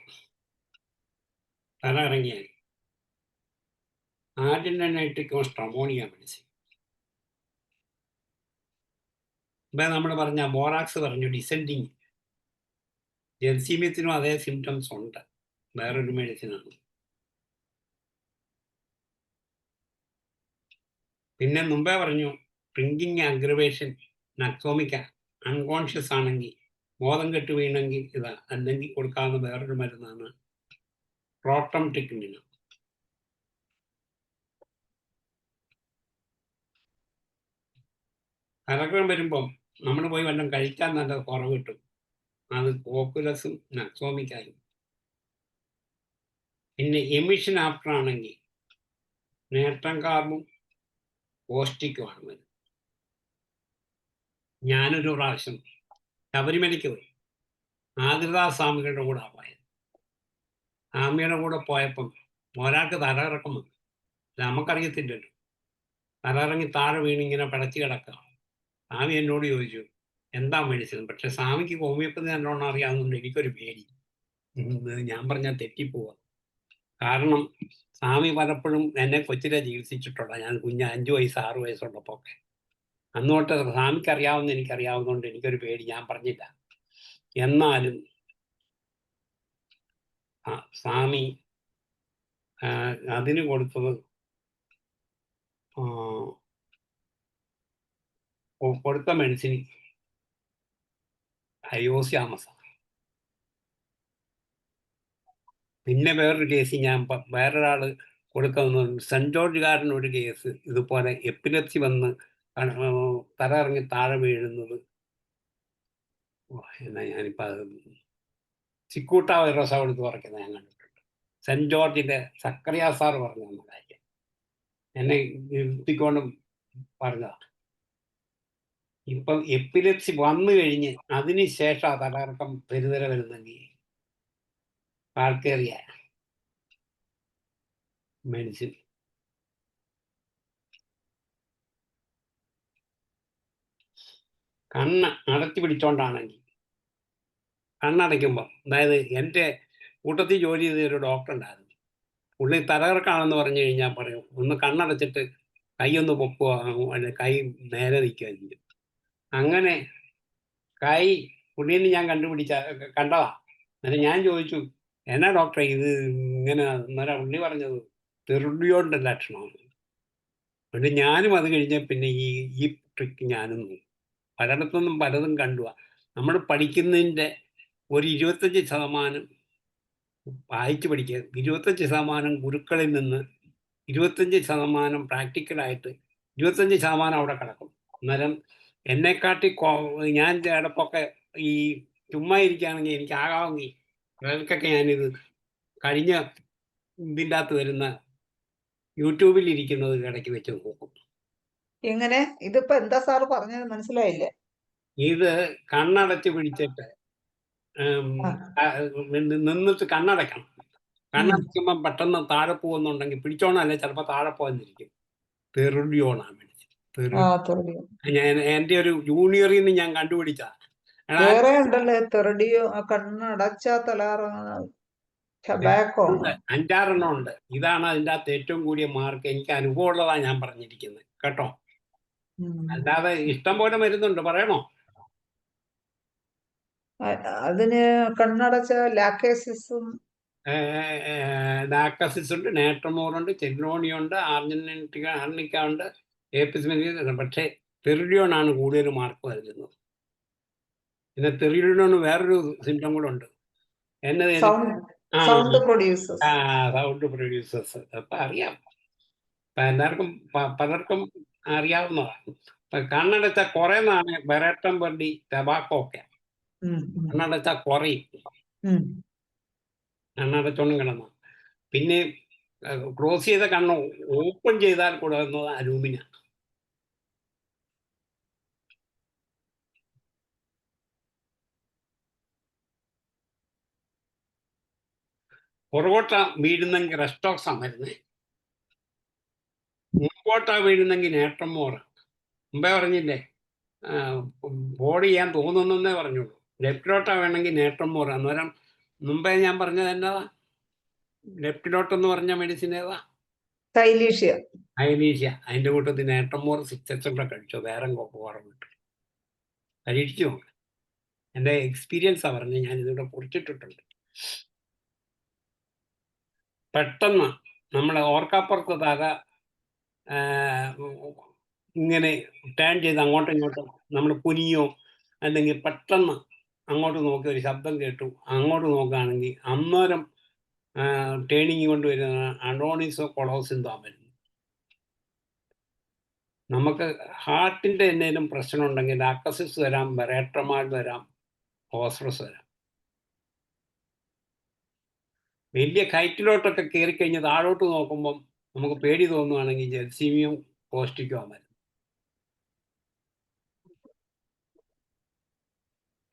തല ഇറങ്ങിയാൽ ആർജന്റൻ നൈട്രിക്കോ സ്ട്രമോണിയ മെഡിസിൻ. ഇപ്പം നമ്മൾ പറഞ്ഞ ബോറാക്സ് പറഞ്ഞു ഡിസെൻഡിങ്, ജെർസീമിയത്തിനും അതേ സിംറ്റംസ് ഉണ്ട്, വേറൊരു മെഡിസിനാണ്. പിന്നെ മുമ്പേ പറഞ്ഞു ഡ്രിങ്കിങ് അഗ്രവേഷൻ, നക്സോമിക്ക, അൺകോൺഷ്യസ് ആണെങ്കിൽ, ബോധം കെട്ട് വീണെങ്കിൽ ഇതാ, അല്ലെങ്കിൽ കൊടുക്കാവുന്ന വേറൊരു മരുന്നാണ് പ്രോട്ടം ടിക്മിന. കലക്കം വരുമ്പം നമ്മൾ പോയി വല്ലതും കഴിക്കാൻ നല്ല കുറവ് കിട്ടും. അത് കോക്കുലസും നക്സോമിക്കായും. പിന്നെ എമിഷൻ ആഫ്റ്റർ ആണെങ്കിൽ നേട്ടം കാർബും പോസ്റ്റിക്കുമാണ് വരുന്നത്. ഞാനൊരു പ്രാവശ്യം ശബരിമലയ്ക്ക് പോയി, ആതിരദാസ്വാമികളുടെ കൂടെ പോയത്. സ്വാമിയുടെ കൂടെ പോയപ്പം ഒരാൾക്ക് തലകറക്കം വന്നു. നമുക്കറിയത്തില്ലല്ലോ, തലകറങ്ങി താഴെ വീണിങ്ങനെ പിടച്ച് കിടക്കുക. സ്വാമി എന്നോട് ചോദിച്ചു എന്താ മെഡിസിൻ. പക്ഷെ സ്വാമിക്ക് ഹോമിയോപ്പതി നല്ലോണം അറിയാവുന്നതുകൊണ്ട് എനിക്കൊരു പേടി. ഞാൻ പറഞ്ഞാൽ തെറ്റിപ്പോവാ. കാരണം സ്വാമി പലപ്പോഴും എന്നെ കൊച്ചിലെ ചികിത്സിച്ചിട്ടുള്ള, ഞാൻ 5 വയസ്സ് 6 വയസ്സുള്ളപ്പോൾ ഒക്കെ. അന്നോട്ട് സ്വാമിക്ക് അറിയാവുന്ന എനിക്കറിയാവുന്നതുകൊണ്ട് എനിക്കൊരു പേടി, ഞാൻ പറഞ്ഞില്ല. എന്നാലും സ്വാമി അതിന് കൊടുത്തത് കൊടുത്ത മെഡിസിൻ ഹയോസ്യാമസ. പിന്നെ വേറൊരു കേസ് ഞാൻ വേറൊരാൾ കൊടുക്കുന്ന സെന്റ് ജോർജുകാരൻ ഒരു കേസ് ഇതുപോലെ എപ്പിലെപ്സി വന്ന് തലയിറങ്ങി താഴെ വീഴുന്നത്. എന്നാ ഞാനിപ്പോൾ അത് ചിക്കൂട്ട വൈറസ് എടുത്ത് പറയുന്നത് ഞാൻ കണ്ടിട്ടുണ്ട്. സെന്റ് ജോർജിന്റെ സക്കറിയ സാർ പറഞ്ഞു തന്ന കാര്യം എന്നെ ഇരുത്തിക്കൊണ്ടും പറഞ്ഞതാണ്. ഇപ്പം എപ്പിലെപ്സി വന്നു കഴിഞ്ഞ് അതിന് ശേഷം തലകറക്കം പെരുതര വരുന്നെങ്കിൽ ആൾക്കേറിയ മെഡിസിൻ. കണ്ണ് അടച്ചു പിടിച്ചോണ്ടാണെങ്കിൽ, കണ്ണടയ്ക്കുമ്പോൾ, അതായത് എൻ്റെ കൂട്ടത്തിൽ ജോലി ചെയ്ത ഒരു ഡോക്ടർ ഉണ്ടായിരുന്നു. പുള്ളി തലകറക്കാണെന്ന് പറഞ്ഞു കഴിഞ്ഞാൽ പറയും ഒന്ന് കണ്ണടച്ചിട്ട് കൈ ഒന്ന് പൊക്കുക, അല്ലെ കൈ നേരെ നിൽക്കുക ചെയ്യും. അങ്ങനെ കൈ പുള്ളിന്ന് ഞാൻ കണ്ടതാ. അന്നേരം ഞാൻ ചോദിച്ചു എന്നാ ഡോക്ടറെ ഇത് ഇങ്ങനെ. അന്നേരം പുള്ളി പറഞ്ഞത് തെറുഡിയോന്റെ ലക്ഷണമാണ്. അതുകൊണ്ട് ഞാനും അത് കഴിഞ്ഞ പിന്നെ ഈ ട്രിക്ക് ഞാനും പലയിടത്തുനിന്നും പലതും കണ്ടുവാ. നമ്മൾ പഠിക്കുന്നതിൻ്റെ ഒരു 25% വായിച്ചു പഠിക്കുക, 25% ഗുരുക്കളിൽ നിന്ന്, 25% പ്രാക്ടിക്കലായിട്ട്, 25% അവിടെ കിടക്കും. അന്നേരം എന്നെക്കാട്ടി ഞാൻ ചിലപ്പൊക്കെ ഈ ചുമ്മാ ഇരിക്കുകയാണെങ്കിൽ എനിക്ക് ആകാമെങ്കിൽ ചിലർക്കൊക്കെ ഞാനിത് കഴിഞ്ഞ ഇതിൻ്റെ അകത്ത് വരുന്ന യൂട്യൂബിൽ ഇരിക്കുന്നത് ഇടയ്ക്ക് വെച്ച് നോക്കും. എങ്ങനെ? ഇതിപ്പോ എന്താ സാറ് പറഞ്ഞത് മനസ്സിലായില്ല. ഇത് കണ്ണടച്ച് പിടിച്ചിട്ട് നിന്നിട്ട് കണ്ണടയ്ക്കണം. കണ്ണടയ്ക്കുമ്പം പെട്ടെന്ന് താഴെ പോകുന്നുണ്ടെങ്കിൽ പിടിച്ചോണല്ലേ ചിലപ്പോൾ താഴെ പോകാനിരിക്കും. തെറുഡിയോണാണ് എൻ്റെ ഒരു ജൂനിയറിൽ നിന്ന് ഞാൻ കണ്ടുപിടിച്ച. വേറെ ഉണ്ടല്ലോ തെറഡിയോ, കണ്ണടച്ചാ തലകറങ്ങുന്നത്, ടബാക്കോ. 5-6 ഉണ്ട്. ഇതാണ് അതിൻ്റെ അകത്ത് ഏറ്റവും കൂടിയ മാർക്ക്. എനിക്ക് അനുഭവമുള്ളതാ ഞാൻ പറഞ്ഞിരിക്കുന്നത് കേട്ടോ. അല്ലാതെ ഇഷ്ടം പോലെ മരുന്നുണ്ട്, പറയണോ? അതിന് കണ്ണടച്ച ലാക്കേസിസും ഡാക്കസിസ് ഉണ്ട്, നേട്രമോറുണ്ട്, ചെഗ്നോണിയുണ്ട്, ആർണിക്ക ഉണ്ട്, ഏപ്പിസ്മെനിക്. പക്ഷേ തെറിഡിയോണാണ് കൂടുതൽ മാർക്ക് വരുന്നത്. പിന്നെ തെറിഡിയോണ് വേറൊരു സിംറ്റം കൂടെ ഉണ്ട്. Sound producers. അപ്പൊ അറിയാം, എല്ലാവർക്കും പലർക്കും അറിയാവുന്നതാണ്. കണ്ണടച്ച കുറയുന്നതാണ് ബെറേട്ടം വണ്ടി ടബാക്കോ ഒക്കെ. കണ്ണടച്ച കുറയും, കണ്ണടച്ചോണ്ടും കിടന്ന. പിന്നെ ക്ലോസ് ചെയ്ത കണ്ണ് ഓപ്പൺ ചെയ്താൽ കൊടുക്കുന്നത് അലൂമിന. പുറകോട്ട വീഴുന്നെങ്കിൽ റെസ്റ്റോക്സാ മരുന്ന്, മുമ്പോട്ടാ വീഴുന്നെങ്കിൽ നേട്ടമോർ. മുമ്പേ പറഞ്ഞില്ലേ, ബോഡി ചെയ്യാൻ തോന്നുന്നേ പറഞ്ഞുള്ളൂ. ലെഫ്റ്റിലോട്ടാ വേണമെങ്കിൽ നേട്ടമോർ. അന്നേരം മുമ്പേ ഞാൻ പറഞ്ഞത് എന്നതാ? ലെഫ്റ്റിലോട്ടെന്ന് പറഞ്ഞ മെഡിസിൻ ഏതാ? സൈലീഷ്യ. അയനീഷ്യ. അതിന്റെ കൂട്ടത്തിൽ നേട്ടമോർ 6 കൂടെ കഴിച്ചോ, വേറെ ഓർമ്മിട്ടു. പരീക്ഷിച്ചു നോക്ക്. എൻ്റെ എക്സ്പീരിയൻസാ പറഞ്ഞ് ഞാൻ ഇതിവിടെ കുറിച്ചിട്ടിട്ടുണ്ട്. പെട്ടെന്ന് നമ്മളെ ഓർക്കാപ്പുറത്ത് തല ഇങ്ങനെ ടേൺ ചെയ്ത് അങ്ങോട്ടും ഇങ്ങോട്ടും നമ്മൾ കുനിയോ അല്ലെങ്കിൽ പെട്ടെന്ന് അങ്ങോട്ട് നോക്കി ഒരു ശബ്ദം കേട്ടു, അങ്ങോട്ട് നോക്കുകയാണെങ്കിൽ അന്നേരം ടേണിങ് കൊണ്ടുവരുന്ന അഡോണിസോ കൊളോസിന്തോ വരുന്നു. നമുക്ക് ഹാർട്ടിൻ്റെ എന്തെങ്കിലും പ്രശ്നം ഉണ്ടെങ്കിൽ ആക്കസിസ് വരാം, ബെറേട്രമാൾ വരാം, ഫോസ്ഫറസ് വരാം. വലിയ കയറ്റിലോട്ടൊക്കെ കയറി കഴിഞ്ഞ് താഴോട്ട് നോക്കുമ്പം നമുക്ക് പേടി തോന്നുകയാണെങ്കിൽ ജെർസീമിയും പോസ്റ്റിക്കും മരുന്ന്.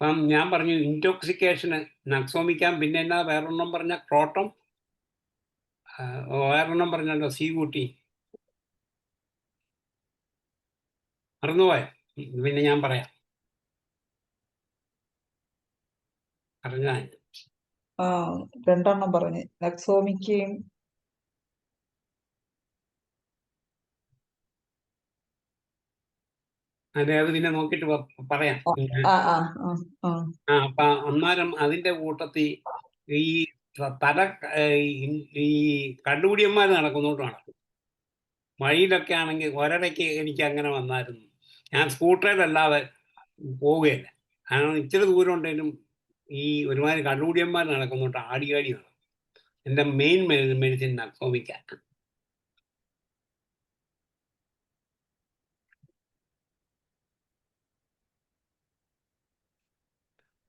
അപ്പം ഞാൻ പറഞ്ഞു ഇൻടോക്സിക്കേഷന് നക്സോമിക്കാൻ, പിന്നെ എന്നാ വേറൊരെണ്ണം പറഞ്ഞ ക്രോട്ടം, വേറൊരെണ്ണം പറഞ്ഞല്ലോ സി കൂട്ടി, മറന്നുപോയ. പിന്നെ ഞാൻ പറയാം, പറഞ്ഞ 2 പറഞ്ഞ് നക്സോമിക്കയും അതെ, അത് പിന്നെ നോക്കിയിട്ട് പറയാം. അപ്പൊ അന്നേരം അതിന്റെ കൂട്ടത്തിൽ ഈ തല ഈ കണ്ടുപിടിയന്മാർ നടക്കുന്നോട്ട് നടക്കും. വഴിയിലൊക്കെ ആണെങ്കിൽ ഒരിടയ്ക്ക് എനിക്ക് അങ്ങനെ വന്നായിരുന്നു. ഞാൻ സ്കൂട്ടറിലല്ലാതെ പോവുകയില്ല, കാരണം ഇച്ചിരി ദൂരം ഉണ്ടെങ്കിലും ഈ ഒരുമാതിരി കണ്ടുപിടിയന്മാർ നടക്കുന്നോട്ട് ആടി നടക്കും. എൻ്റെ മെയിൻ മെഡിസിൻ നക്സോമിക്കാൻ.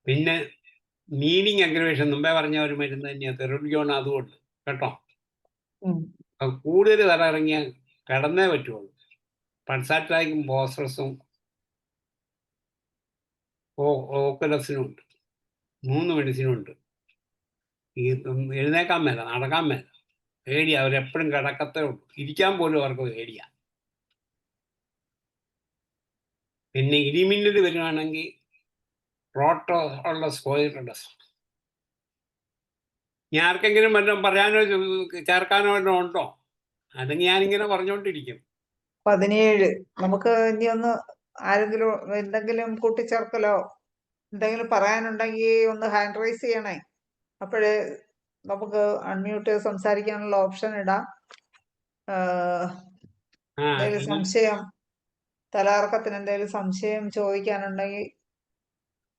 പിന്നെ മീനിങ് അഗ്രവേഷൻ മുമ്പേ പറഞ്ഞ ഒരു മരുന്ന് തന്നെയാണ് തെറുഡിയോൺ, അതുകൊണ്ട് കേട്ടോ. കൂടുതൽ തല ഇറങ്ങിയാൽ കിടന്നേ പറ്റുള്ളൂ. പൾസാറ്റായും ഫോസ്ഫറസും ഓക്കലസിനും ഉണ്ട്. 3 മെഡിസിനും ഉണ്ട്. ഈ എഴുന്നേക്കാൻ മേല, നടക്കാൻ മേല, പേടിയാ. അവരെപ്പോഴും കിടക്കത്തേ ഉള്ളൂ, ഇരിക്കാൻ പോലും അവർക്ക് പേടിയാ. പിന്നെ ഇടിമിന്നൽ വരുവാണെങ്കിൽ പ്രോട്ടോ ഉള്ള സ്കോയിറഡസ്. ഞാൻ ആർക്കെങ്കിലും വല്ലതും പറയാനോ ചേർക്കാനോ വല്ലതും ഉണ്ടോ? അല്ലെങ്കിൽ ഞാനിങ്ങനെ പറഞ്ഞുകൊണ്ടിരിക്കും. 17. നമുക്ക് ഇനി ഒന്ന് ആരെങ്കിലും എന്തെങ്കിലും കൂട്ടിച്ചേർക്കലോ എന്തെങ്കിലും പറയാനുണ്ടെങ്കിൽ ഒന്ന് ഹാൻഡ് റൈസ് ചെയ്യണേ. അപ്പോഴേ നമുക്ക് അൺമ്യൂട്ട് സംസാരിക്കാനുള്ള ഓപ്ഷൻ ഇടാം. എന്തെങ്കിലും സംശയം, തലകറക്കത്തിന് എന്തെങ്കിലും സംശയം ചോദിക്കാനുണ്ടെങ്കിൽ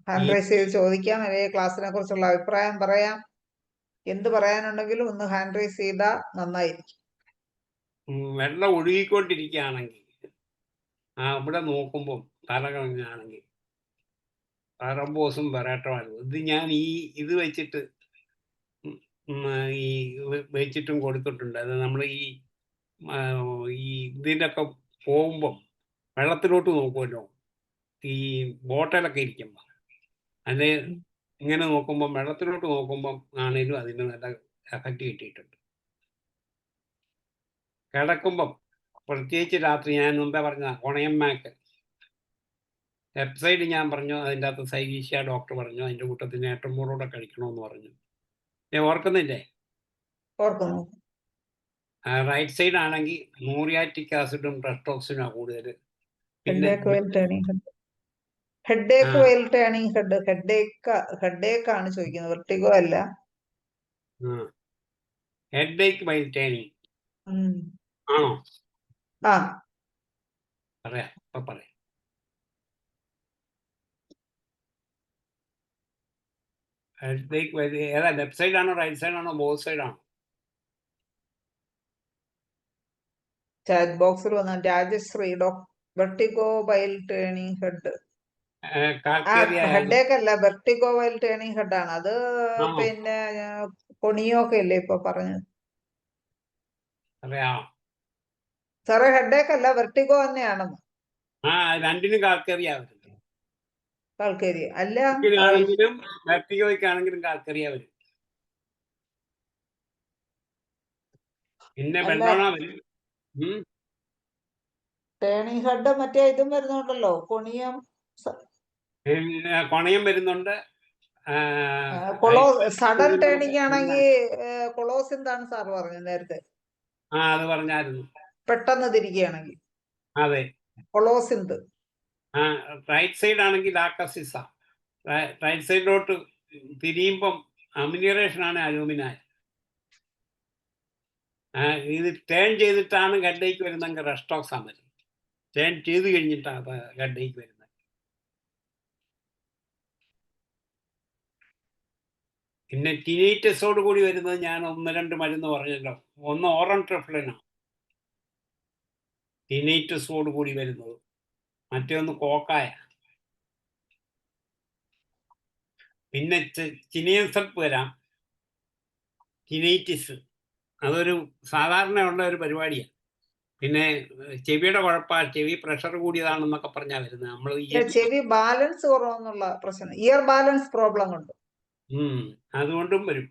ഹാൻഡ് റൈസ് ചെയ്ത് ചോദിക്കാം. അല്ലെങ്കിൽ ക്ലാസ്സിനെ കുറിച്ചുള്ള അഭിപ്രായം പറയാം. എന്ത് പറയാനുണ്ടെങ്കിലും ഒന്ന് ഹാൻഡ് റൈസ് ചെയ്താൽ നന്നായിരിക്കും. വെള്ളം ഒഴുകിക്കൊണ്ടിരിക്കുകയാണെങ്കിൽ അവിടെ നോക്കുമ്പോൾ തല കളഞ്ഞാണെങ്കിൽ റംബോസും ബെറാട്ടമായിരുന്നു. ഇത് ഞാൻ ഇത് വെച്ചിട്ട് ഈ വെച്ചിട്ടും കൊടുത്തിട്ടുണ്ട്. അത് നമ്മൾ ഈ ഇതിലൊക്കെ പോകുമ്പം വെള്ളത്തിലോട്ട് നോക്കുമല്ലോ, ഈ ബോട്ടിലൊക്കെ ഇരിക്കുമ്പോൾ അത് ഇങ്ങനെ നോക്കുമ്പം, വെള്ളത്തിലോട്ട് നോക്കുമ്പം ആണെങ്കിലും അതിന് നല്ല എഫക്റ്റ് കിട്ടിയിട്ടുണ്ട്. കിടക്കുമ്പം പ്രത്യേകിച്ച് രാത്രി, ഞാൻ മുമ്പേ പറഞ്ഞ കൊണയമ്മാക്ക് ലെഫ്റ്റ് സൈഡ് ഞാൻ പറഞ്ഞു, അതിൻ്റെ അകത്ത് സൈലീഷ്യ ഡോക്ടർ പറഞ്ഞു അതിൻ്റെ കൂട്ടത്തിൽ നേട്ടമൂറൂടെ കഴിക്കണമെന്ന് പറഞ്ഞു. ഓർക്കുന്നില്ലേ? ഓർക്കുന്നു. റൈറ്റ് സൈഡ് ആണെങ്കിൽ മൂറിയാറ്റിക് ആസിഡും റെസ്റ്റോക്സിനും കൂടുതൽ. പിന്നെ headache well turning head. Headache ആണ് ചോദിക്കുന്നത്, വെർട്ടിഗോ അല്ല. ഹെഡേക്ക് വൈൽ ടേണിംഗ് ആണോ? പറയാം, ഇപ്പൊ പറയാം. ഹെഡേക്ക് വൈൽ ഏതാ? ലെഫ്റ്റ് സൈഡ് ആണോ, റൈറ്റ് സൈഡ് ആണോ, ബോത്ത് സൈഡ് ആണോ? ചാറ്റ് ബോക്സിൽ വന്ന Rajashree vertigo while turning head. Headache അല്ല, വെർട്ടിഗോ വൈൽ ടേണിംഗ് ഹെഡ് ആണ് അത്. പിന്നെ കൊണിയൊക്കെ അല്ലേ ഇപ്പൊ പറഞ്ഞത്? സാറേ ഹെഡേക്ക് അല്ല, വെർട്ടിഗോ തന്നെയാണെന്ന്. രണ്ടിനും കാൽക്കേറിയ അല്ല, ആണെങ്കിലും വെർട്ടിഗോയ്ക്കാണെങ്കിലും കാൽക്കേറിയ വരും. പിന്നെ അല്ല, ബെൽഡോണ വരും. ഉം. ടേണിംഗ് ഹെഡ് മറ്റേ ഇതും വരുന്നുണ്ടല്ലോ, കൊണിയം, പിന്നെ കൊണയം വരുന്നുണ്ട്. കൊളോ സഡൻ ഹൈ- ടേണിംഗ് ആണെങ്കിൽ കൊളോസ് എന്താണ് സാർ പറഞ്ഞത് നേരത്തെ? അത് പറഞ്ഞായിരുന്നു. പെട്ടെന്ന് തിരിക്കുകയാണെങ്കിൽ അതെ. കൊളോസിന്ത്. റൈറ്റ് സൈഡ് ആണെങ്കിൽ ലാക്കസിസ. റൈറ്റ് സൈഡിലോട്ട് തിരിയുമ്പം അമിനറേഷൻ ആണ് അലൂമിനായ. ഇത് ടേൺ ചെയ്തിട്ടാണ് ഗഡ്ഡയ്ക്ക് വരുന്നെങ്കിൽ റെസ്റ്റോക്സ് ആണ് വരുന്നത്. ടേൺ ചെയ്ത് കഴിഞ്ഞിട്ടാണ് ഗഡ്ഡയ്ക്ക് വരുന്നത്. പിന്നെ ടിനൈറ്റസോട് കൂടി വരുന്നത് ഞാൻ 1-2 മരുന്ന് പറഞ്ഞല്ലോ. ഒന്ന് ഓറൻട്രഫ്ലിനാണ് ടിനൈറ്റസോട് കൂടി വരുന്നത്. മറ്റൊന്ന് കോക്കായ. പിന്നെ ചിനിയൻസൽപ്പ് വരാം, ടിനൈറ്റിസ്. അതൊരു സാധാരണയുള്ള ഒരു പരിപാടിയാണ്. പിന്നെ ചെവിയുടെ കുഴപ്പമാണ്, ചെവി പ്രഷർ കൂടിയതാണെന്നൊക്കെ പറഞ്ഞാൽ വരുന്നത്. നമ്മൾ ചെവി ബാലൻസ് കുറവെന്നുള്ള പ്രശ്നം, ഇയർ ബാലൻസ് പ്രോബ്ലം ഉണ്ട്. അതുകൊണ്ടും വരും.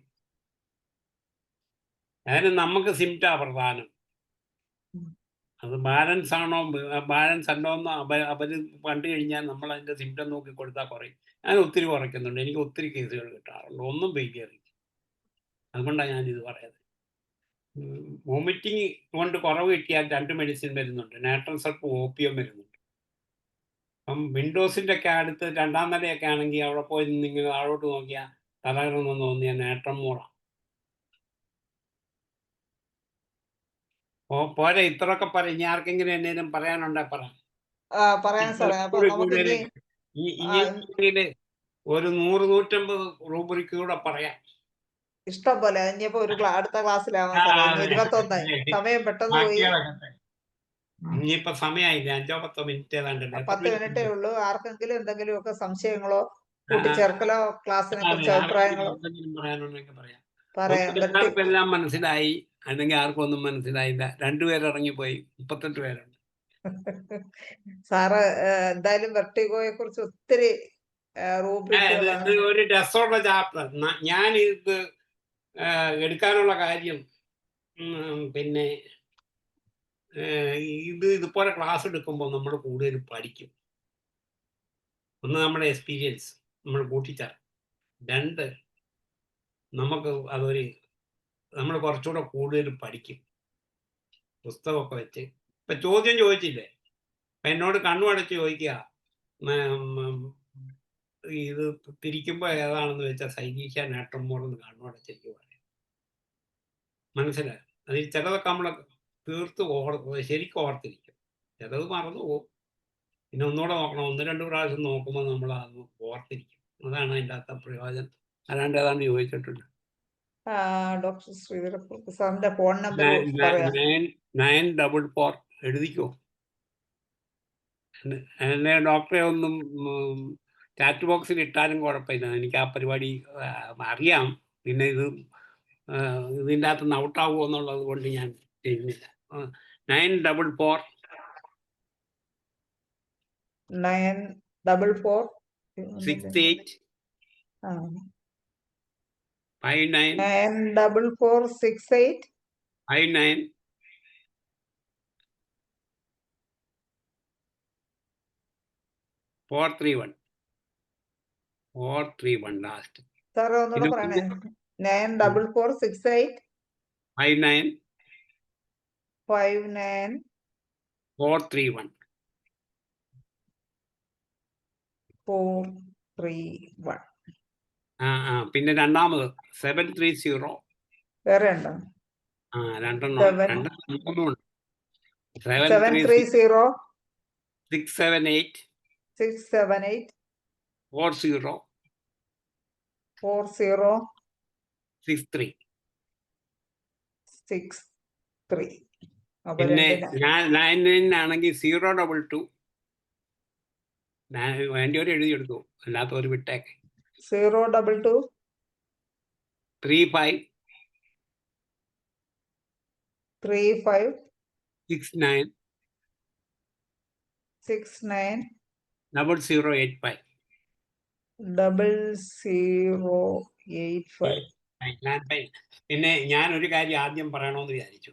അതിന് നമുക്ക് സിംറ്റാ പ്രധാനം. അത് ബാലൻസ് ആണോ ബാലൻസ് അല്ലോ എന്ന് അവർ കണ്ടു കഴിഞ്ഞാൽ നമ്മൾ അതിൻ്റെ സിംറ്റം നോക്കി കൊടുത്താൽ കുറയും. ഞാൻ ഒത്തിരി കുറയ്ക്കുന്നുണ്ട്. എനിക്ക് ഒത്തിരി കേസുകൾ കിട്ടാറുണ്ട്. ഒന്നും ഫെയിലിയർ. അതുകൊണ്ടാണ് ഞാനിത് പറയുന്നത്. വോമിറ്റിങ് കൊണ്ട് കുറവ് കിട്ടിയാൽ 2 മെഡിസിൻ വരുന്നുണ്ട്. നാട്രൽ സൾപ്പ്, ഓപ്പിയം വരുന്നുണ്ട്. അപ്പം വിൻഡോസിൻ്റെ ഒക്കെ അടുത്ത് 2ാം നിലയൊക്കെ ആണെങ്കിൽ അവിടെ പോയി നിങ്ങൾ താഴോട്ട് നോക്കിയാൽ തലകറങ്ങുന്നു തോന്നിയാൽ നാട്രമോളാണ്. പോരെ, ഇത്രയൊക്കെ പറയും. ഇനി ആർക്കെങ്കിലും എന്തെങ്കിലും പറയാനുണ്ടെ പറയാം. പറയാൻ സാറേ. അപ്പൊ നമുക്ക് ഇനി ഒരു 100-150 റൂബ്രിക് കൂടെ പറയാം. ഇഷ്ടം പോലെ. ഇനിയിപ്പോ അടുത്ത ക്ലാസ്സിലാവാം സാറേ. ഇന്ന് 21 സമയം പെട്ടെന്ന് പോയി. ഇനിയിപ്പോ സമയമായില്ല, 5-10 മിനിറ്റ് ഏതാണ്ടല്ലേ. 10 മിനിറ്റേ ഉള്ളൂ. ആർക്കെങ്കിലും എന്തെങ്കിലും ഒക്കെ സംശയങ്ങളോ കൂട്ടിച്ചേർക്കലോ ക്ലാസ്സിനെ കുറിച്ച് അഭിപ്രായങ്ങളോ പറയാം. എല്ലാം മനസ്സിലായി അല്ലെങ്കിൽ ആർക്കും ഒന്നും മനസ്സിലായില്ല. 2 പേര് ഇറങ്ങിപ്പോയി, 38 പേരുണ്ട്. സാറ് എന്തായാലും വെർട്ടിഗോയെ കുറിച്ച് ഒത്തിരി റൂബ്രിക്കുകളാണ്. ഇത് ഒരു രസമുള്ള ചാപ്റ്റർ. ഞാൻ ഇത് എടുക്കാനുള്ള കാര്യം പിന്നെ ഇതുപോലെ ക്ലാസ് എടുക്കുമ്പോൾ നമ്മൾ കൂടുതൽ പഠിക്കും. ഒന്ന്, നമ്മുടെ എക്സ്പീരിയൻസ് നമ്മൾ കൂട്ടിച്ചേർക്കും. 2, നമുക്ക് നമ്മൾ കുറച്ചുകൂടെ കൂടുതൽ പഠിക്കും പുസ്തകമൊക്കെ വെച്ച്. ഇപ്പം ചോദ്യം ചോദിച്ചില്ലേ, അപ്പം എന്നോട് കണ്ണുമടച്ച് ചോദിക്കുക, ഇത് തിരിക്കുമ്പോൾ ഏതാണെന്ന് വെച്ചാൽ സൈനീഷ നാട്രമോളെന്ന് കണ്ണുമടച്ചേക്ക് പറയും. മനസ്സിലായി? അതിൽ ചിലതൊക്കെ നമ്മൾ തീർത്ത് ശരിക്കും ഓർത്തിരിക്കും, ചിലത് മറന്നു പോകും. പിന്നെ ഒന്നുകൂടെ നോക്കണം. 1-2 പ്രാവശ്യം നോക്കുമ്പോൾ നമ്മൾ അത് ഓർത്തിരിക്കും. അതാണ് അതിൻ്റെ അകത്ത പ്രയോജനം. ഏതാണ്ട് ചോദിച്ചിട്ടുണ്ട്. ഡോക്ടർ ശ്രീധരൻ സാറിന്റെ ഫോൺ നമ്പർ പറയാം. 944 എഴുതിക്കോ. എന്നെ ഡോക്ടറെ ഒന്നും ചാറ്റ് ബോക്സിൽ ഇട്ടാലും കുഴപ്പമില്ല. എനിക്ക് ആ പരിപാടി അറിയാം. പിന്നെ ഇതിൻ്റെ അകത്ത് ഔട്ടാവുമോ എന്നുള്ളത് കൊണ്ട് ഞാൻ ചെയ്യുന്നില്ല. 944 68 59 94468 59 431 ലാസ്റ്റ്. സാറ് ഒന്നുകൂടെ പറയണേ. 94468 59 59 431. 431. പിന്നെ രണ്ടാമത് 730. വേറെ ഉണ്ടോ? 2 730 678 678 40 40 63. 63. പിന്നെ 99 ആണെങ്കിൽ 022. വേണ്ടിയവർ എഴുതിയെടുത്തു, അല്ലാത്തവർ വിട്ടേക്കെ. 022 35 35 69 69 0085. 0085. പിന്നെ ഞാൻ ഒരു കാര്യം ആദ്യം പറയണമെന്ന് വിചാരിച്ചു.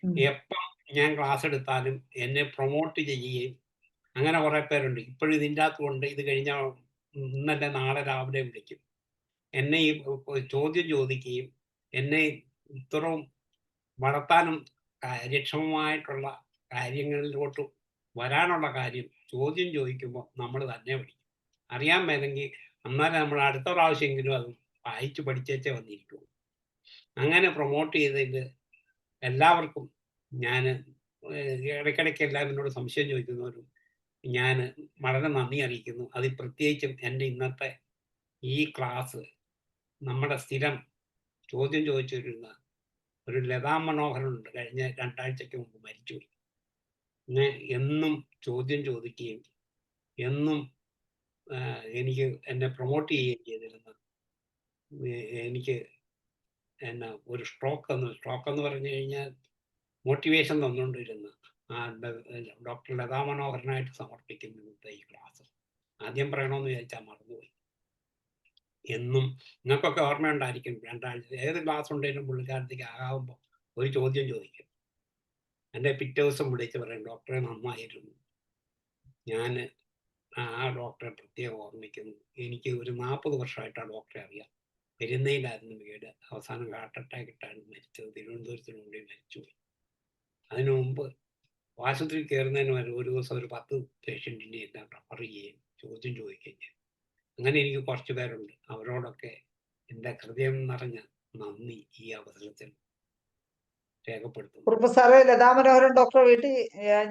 ഉം. എപ്പം ഞാൻ ക്ലാസ് എടുത്താലും എന്നെ പ്രൊമോട്ട് ചെയ്യുകയും അങ്ങനെ കുറെ പേരുണ്ട്. ഇപ്പോഴും ഇതിൻ്റെ അകത്തുകൊണ്ട് ഇത് കഴിഞ്ഞാൽ ഇന്നല്ല നാളെ രാവിലെ വിളിക്കും. എന്നെ ഈ ചോദ്യം ചോദിക്കുകയും എന്നെ ഇത്രയും വളർത്താനും കാര്യക്ഷമമായിട്ടുള്ള കാര്യങ്ങളിലോട്ട് വരാനുള്ള കാര്യം ചോദ്യം ചോദിക്കുമ്പോൾ നമ്മൾ തന്നെ പഠിക്കും. അറിയാൻ മേലെങ്കിൽ എന്നാലും നമ്മൾ അടുത്ത പ്രാവശ്യമെങ്കിലും അത് വായിച്ച് പഠിച്ചേച്ചേ വന്നിരിക്കുള്ളൂ. അങ്ങനെ പ്രൊമോട്ട് ചെയ്തതിൽ എല്ലാവർക്കും ഞാൻ ഇടയ്ക്കിടയ്ക്ക് എല്ലാവരും എന്നോട് സംശയം ചോദിക്കുന്നവരും ഞാൻ വളരെ നന്ദി അറിയിക്കുന്നു. അതിൽ പ്രത്യേകിച്ചും എൻ്റെ ഇന്നത്തെ ഈ ക്ലാസ് നമ്മുടെ സ്ഥിരം ചോദ്യം ചോദിച്ചിരുന്ന ഒരു ലതാ മനോഹരനുണ്ട്, കഴിഞ്ഞ 2 ആഴ്ചയ്ക്ക് മുമ്പ് മരിച്ചുപോയി. എന്നും ചോദ്യം ചോദിക്കുകയും എന്നും എനിക്ക് എന്നെ പ്രൊമോട്ട് ചെയ്യുകയും ചെയ്തിരുന്നു. എനിക്ക് എന്നാ ഒരു സ്ട്രോക്ക് എന്ന് പറഞ്ഞു കഴിഞ്ഞാൽ മോട്ടിവേഷൻ തന്നുകൊണ്ടിരുന്ന ഡോക്ടർ ലതാ മനോഹരനായിട്ട് സമർപ്പിക്കുന്ന ഇന്നത്തെ ഈ ക്ലാസ് ആദ്യം പറയണമെന്ന് വിചാരിച്ചാൽ മറന്നുപോയി. എന്നും നിങ്ങൾക്കൊക്കെ ഓർമ്മയുണ്ടായിരിക്കും, 2 ആഴ്ച ഏത് ക്ലാസ് ഉണ്ടെങ്കിലും പുള്ളിക്കാരത്തേക്ക് ആകാവുമ്പോൾ ഒരു ചോദ്യം ചോദിക്കും. എൻ്റെ പിറ്റേ ദിവസം വിളിച്ച് പറയും, ഡോക്ടറെ നന്നായിരുന്നു, ഞാൻ ആ ഡോക്ടറെ പ്രത്യേകം ഓർമ്മിക്കുന്നു. എനിക്ക് ഒരു 40 വർഷമായിട്ട് ആ ഡോക്ടറെ അറിയാം. പെരുന്നയിലായിരുന്നു വീട്. അവസാനം ഹാർട്ട് അറ്റാക്ക് ഇട്ടാണ് മരിച്ചത്. തിരുവനന്തപുരത്തിന് മുമ്പേ മരിച്ചുപോയി. അതിനു മുമ്പ് ആശുപത്രിയിൽ കയറുന്നതിന് വരെ ഒരു ദിവസം ഒരു 10 പേഷ്യൻറ്റിനെ എല്ലാം റെഫർ ചെയ്യുകയും ചോദ്യം ചോദിക്കുകയും ചെയ്യും. അങ്ങനെ എനിക്ക് കുറച്ച് പേരുണ്ട്. അവരോടൊക്കെ എൻ്റെ ഹൃദയം നിറഞ്ഞ നന്ദി ഈ അവസരത്തിൽ രേഖപ്പെടുത്തുന്നു. കുറുപ്പ് സാറ് ലതാ മനോഹരൻ ഡോക്ടറെ വീട്ടിൽ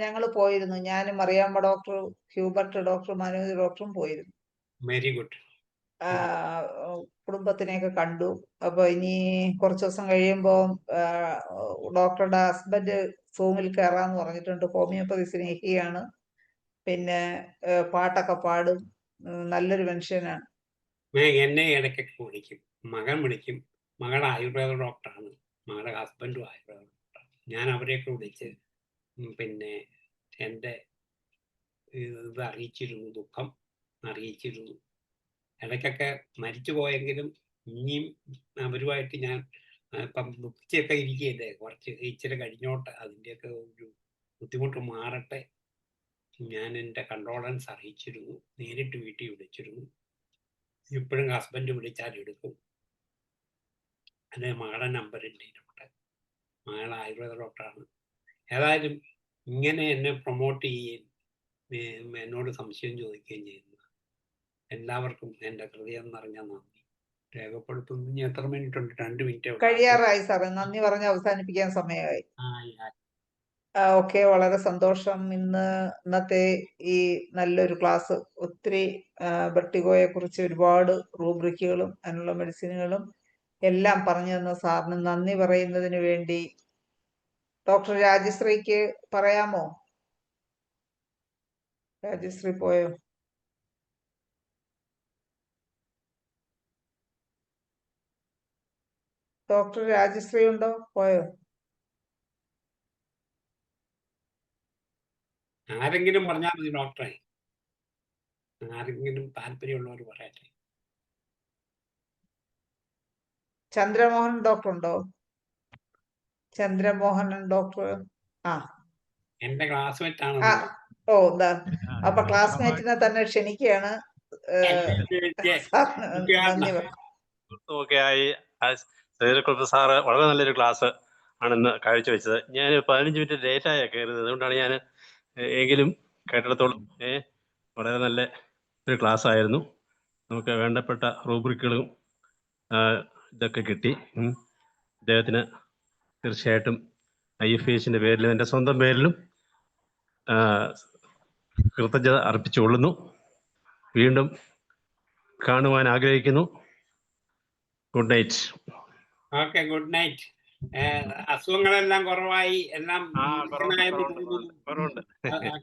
ഞങ്ങൾ പോയിരുന്നു. ഞാനും Mariyamma doctor, Hubert doctor, Manoj ഡോക്ടറും പോയിരുന്നു. Very good. കുടുംബത്തിനെയൊക്കെ കണ്ടു. അപ്പൊ ഇനി കുറച്ച് ദിവസം കഴിയുമ്പോൾ ഡോക്ടറുടെ ഹസ്ബൻഡ് സൂമിൽ കയറാന്ന് പറഞ്ഞിട്ടുണ്ട്. ഹോമിയോപ്പതി സ്നേഹിയാണ്, പിന്നെ പാട്ടൊക്കെ പാടും, നല്ലൊരു മനുഷ്യനാണ്. എന്നെ ഇടയ്ക്കൊക്കെ വിളിക്കും, മകൻ വിളിക്കും. മകൾ ആയുർവേദ ഡോക്ടറാണ്, മകളുടെ ഹസ്ബൻഡും ആയുർവേദ ഡോക്ടറാണ്. ഞാൻ അവരെയൊക്കെ വിളിച്ച് പിന്നെ എൻ്റെ ഇത് അറിയിച്ചിരുന്നു, ദുഃഖം അറിയിച്ചിരുന്നു. ഇടയ്ക്കൊക്കെ മരിച്ചു പോയെങ്കിലും ഇനിയും അവരുമായിട്ട് ഞാൻ ഇപ്പം ദുഃഖിച്ചൊക്കെ ഇരിക്കുകയല്ലേ, ഇച്ചിരി കഴിഞ്ഞോട്ടെ, അതിൻ്റെയൊക്കെ ഒരു ബുദ്ധിമുട്ട് മാറട്ടെ. ഞാൻ എൻ്റെ കണ്ടോളൻസ് അറിയിച്ചിരുന്നു, നേരിട്ട് വീട്ടിൽ വിളിച്ചിരുന്നു. ഇപ്പോഴും ഹസ്ബൻഡ് വിളിച്ചാൽ എടുക്കും. എൻ്റെ മകളുടെ നമ്പർ എൻ്റെ ഉണ്ട്. മകൾ ആയുർവേദ ഡോക്ടറാണ്. ഏതായാലും ഇങ്ങനെ എന്നെ പ്രൊമോട്ട് ചെയ്യുകയും എന്നോട് സംശയം ചോദിക്കുകയും ചെയ്യുന്നു എല്ലാവർക്കും എൻ്റെ ഹൃദയം നിറഞ്ഞ നന്ദി രേഖപ്പെടുത്തുന്നു. ഇനി എത്ര മിനിറ്റ് ഉണ്ട്? 2 മിനിറ്റ് കഴിയാറായി സാറേ. നന്ദി പറഞ്ഞ് അവസാനിപ്പിക്കാൻ സമയമായി. ഓക്കെ, വളരെ സന്തോഷം. ഇന്നത്തെ ഈ നല്ലൊരു ക്ലാസ്, ഒത്തിരി വെർട്ടിഗോയെ കുറിച്ച് ഒരുപാട് റൂബ്രിക്കുകളും അതിനുള്ള മെഡിസിനുകളും എല്ലാം പറഞ്ഞു തന്ന സാറിന് നന്ദി പറയുന്നതിന് വേണ്ടി ഡോക്ടർ രാജശ്രീക്ക് പറയാമോ? രാജശ്രീ പോയോ? ഡോക്ടർ രാജശ്രീ ഉണ്ടോ? പോയോ? ആരെങ്കിലും പറഞ്ഞാൽ മതി ഡോക്ടറെ, ആരെങ്കിലും താല്പര്യമുള്ളവർ പറയട്ടെ. ചന്ദ്രമോഹൻ ഡോക്ടർ ഉണ്ടോ? ചന്ദ്രമോഹനൻ ഡോക്ടർ. എന്റെ ക്ലാസ്മേറ്റ് ആണ്. ഓ, അപ്പൊ ക്ലാസ്മേറ്റിനെ തന്നെ ക്ഷണിക്കുകയാണ്. നന്ദി. സാറ് വളരെ നല്ലൊരു ക്ലാസ് ആണ് ഇന്ന് കാഴ്ചവെച്ചത്. ഞാൻ 15 മിനിറ്റ് ലേറ്റായാണ് കയറിയത്, അതുകൊണ്ടാണ് ഞാൻ എങ്കിലും കേട്ടിടത്തോളം വളരെ നല്ല ഒരു ക്ലാസ് ആയിരുന്നു. നമുക്ക് വേണ്ടപ്പെട്ട റൂബ്രിക്കുകളും ഇതൊക്കെ കിട്ടി. അദ്ദേഹത്തിന് തീർച്ചയായിട്ടും IFHന്റെ പേരിലും എൻ്റെ സ്വന്തം പേരിലും കൃതജ്ഞത അർപ്പിച്ചുകൊള്ളുന്നു. വീണ്ടും കാണുവാൻ ആഗ്രഹിക്കുന്നു. Good night. Okay, good night. അസുഖങ്ങളെല്ലാം കുറവായി, എല്ലാം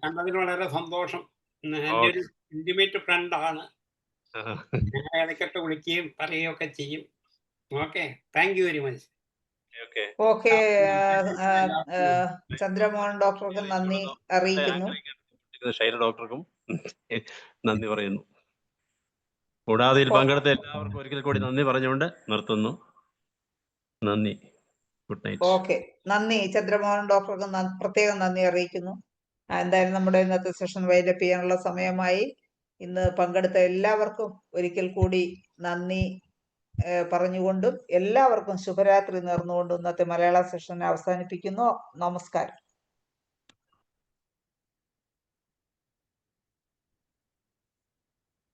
കണ്ടതിന് വളരെ സന്തോഷം. എൻ്റെ ഒരു ഇന്റിമേറ്റ് ഫ്രണ്ട് ആണ്. ഞാൻ ഇടയ്ക്കൊക്കെ വിളിക്കുകയും പറയുകയും ഒക്കെ ചെയ്യും. Okay, thank you very much. Okay, Chandramohan ഡോക്ടർക്ക് നന്ദി അറിയിക്കുന്നു. ഷൈല ഡോക്ടർക്കും നന്ദി പറയുന്നു. കൂടാതെ ഇതിൽ പങ്കെടുത്ത എല്ലാവർക്കും ഒരിക്കൽ കൂടി നന്ദി പറഞ്ഞുകൊണ്ട് നിർത്തുന്നു. നന്ദി. Good night. ഓക്കെ, നന്ദി ചന്ദ്രമോഹൻ ഡോക്ടർക്ക് പ്രത്യേകം നന്ദി അറിയിക്കുന്നു. എന്തായാലും നമ്മുടെ ഇന്നത്തെ സെഷൻ വൈൻഡപ്പ് ചെയ്യാനുള്ള സമയമായി. ഇന്ന് പങ്കെടുത്ത എല്ലാവർക്കും ഒരിക്കൽ കൂടി നന്ദി പറഞ്ഞുകൊണ്ടും എല്ലാവർക്കും ശുഭരാത്രി നേർന്നുകൊണ്ടും ഇന്നത്തെ മലയാള സെഷൻ അവസാനിപ്പിക്കുന്നു. നമസ്കാരം.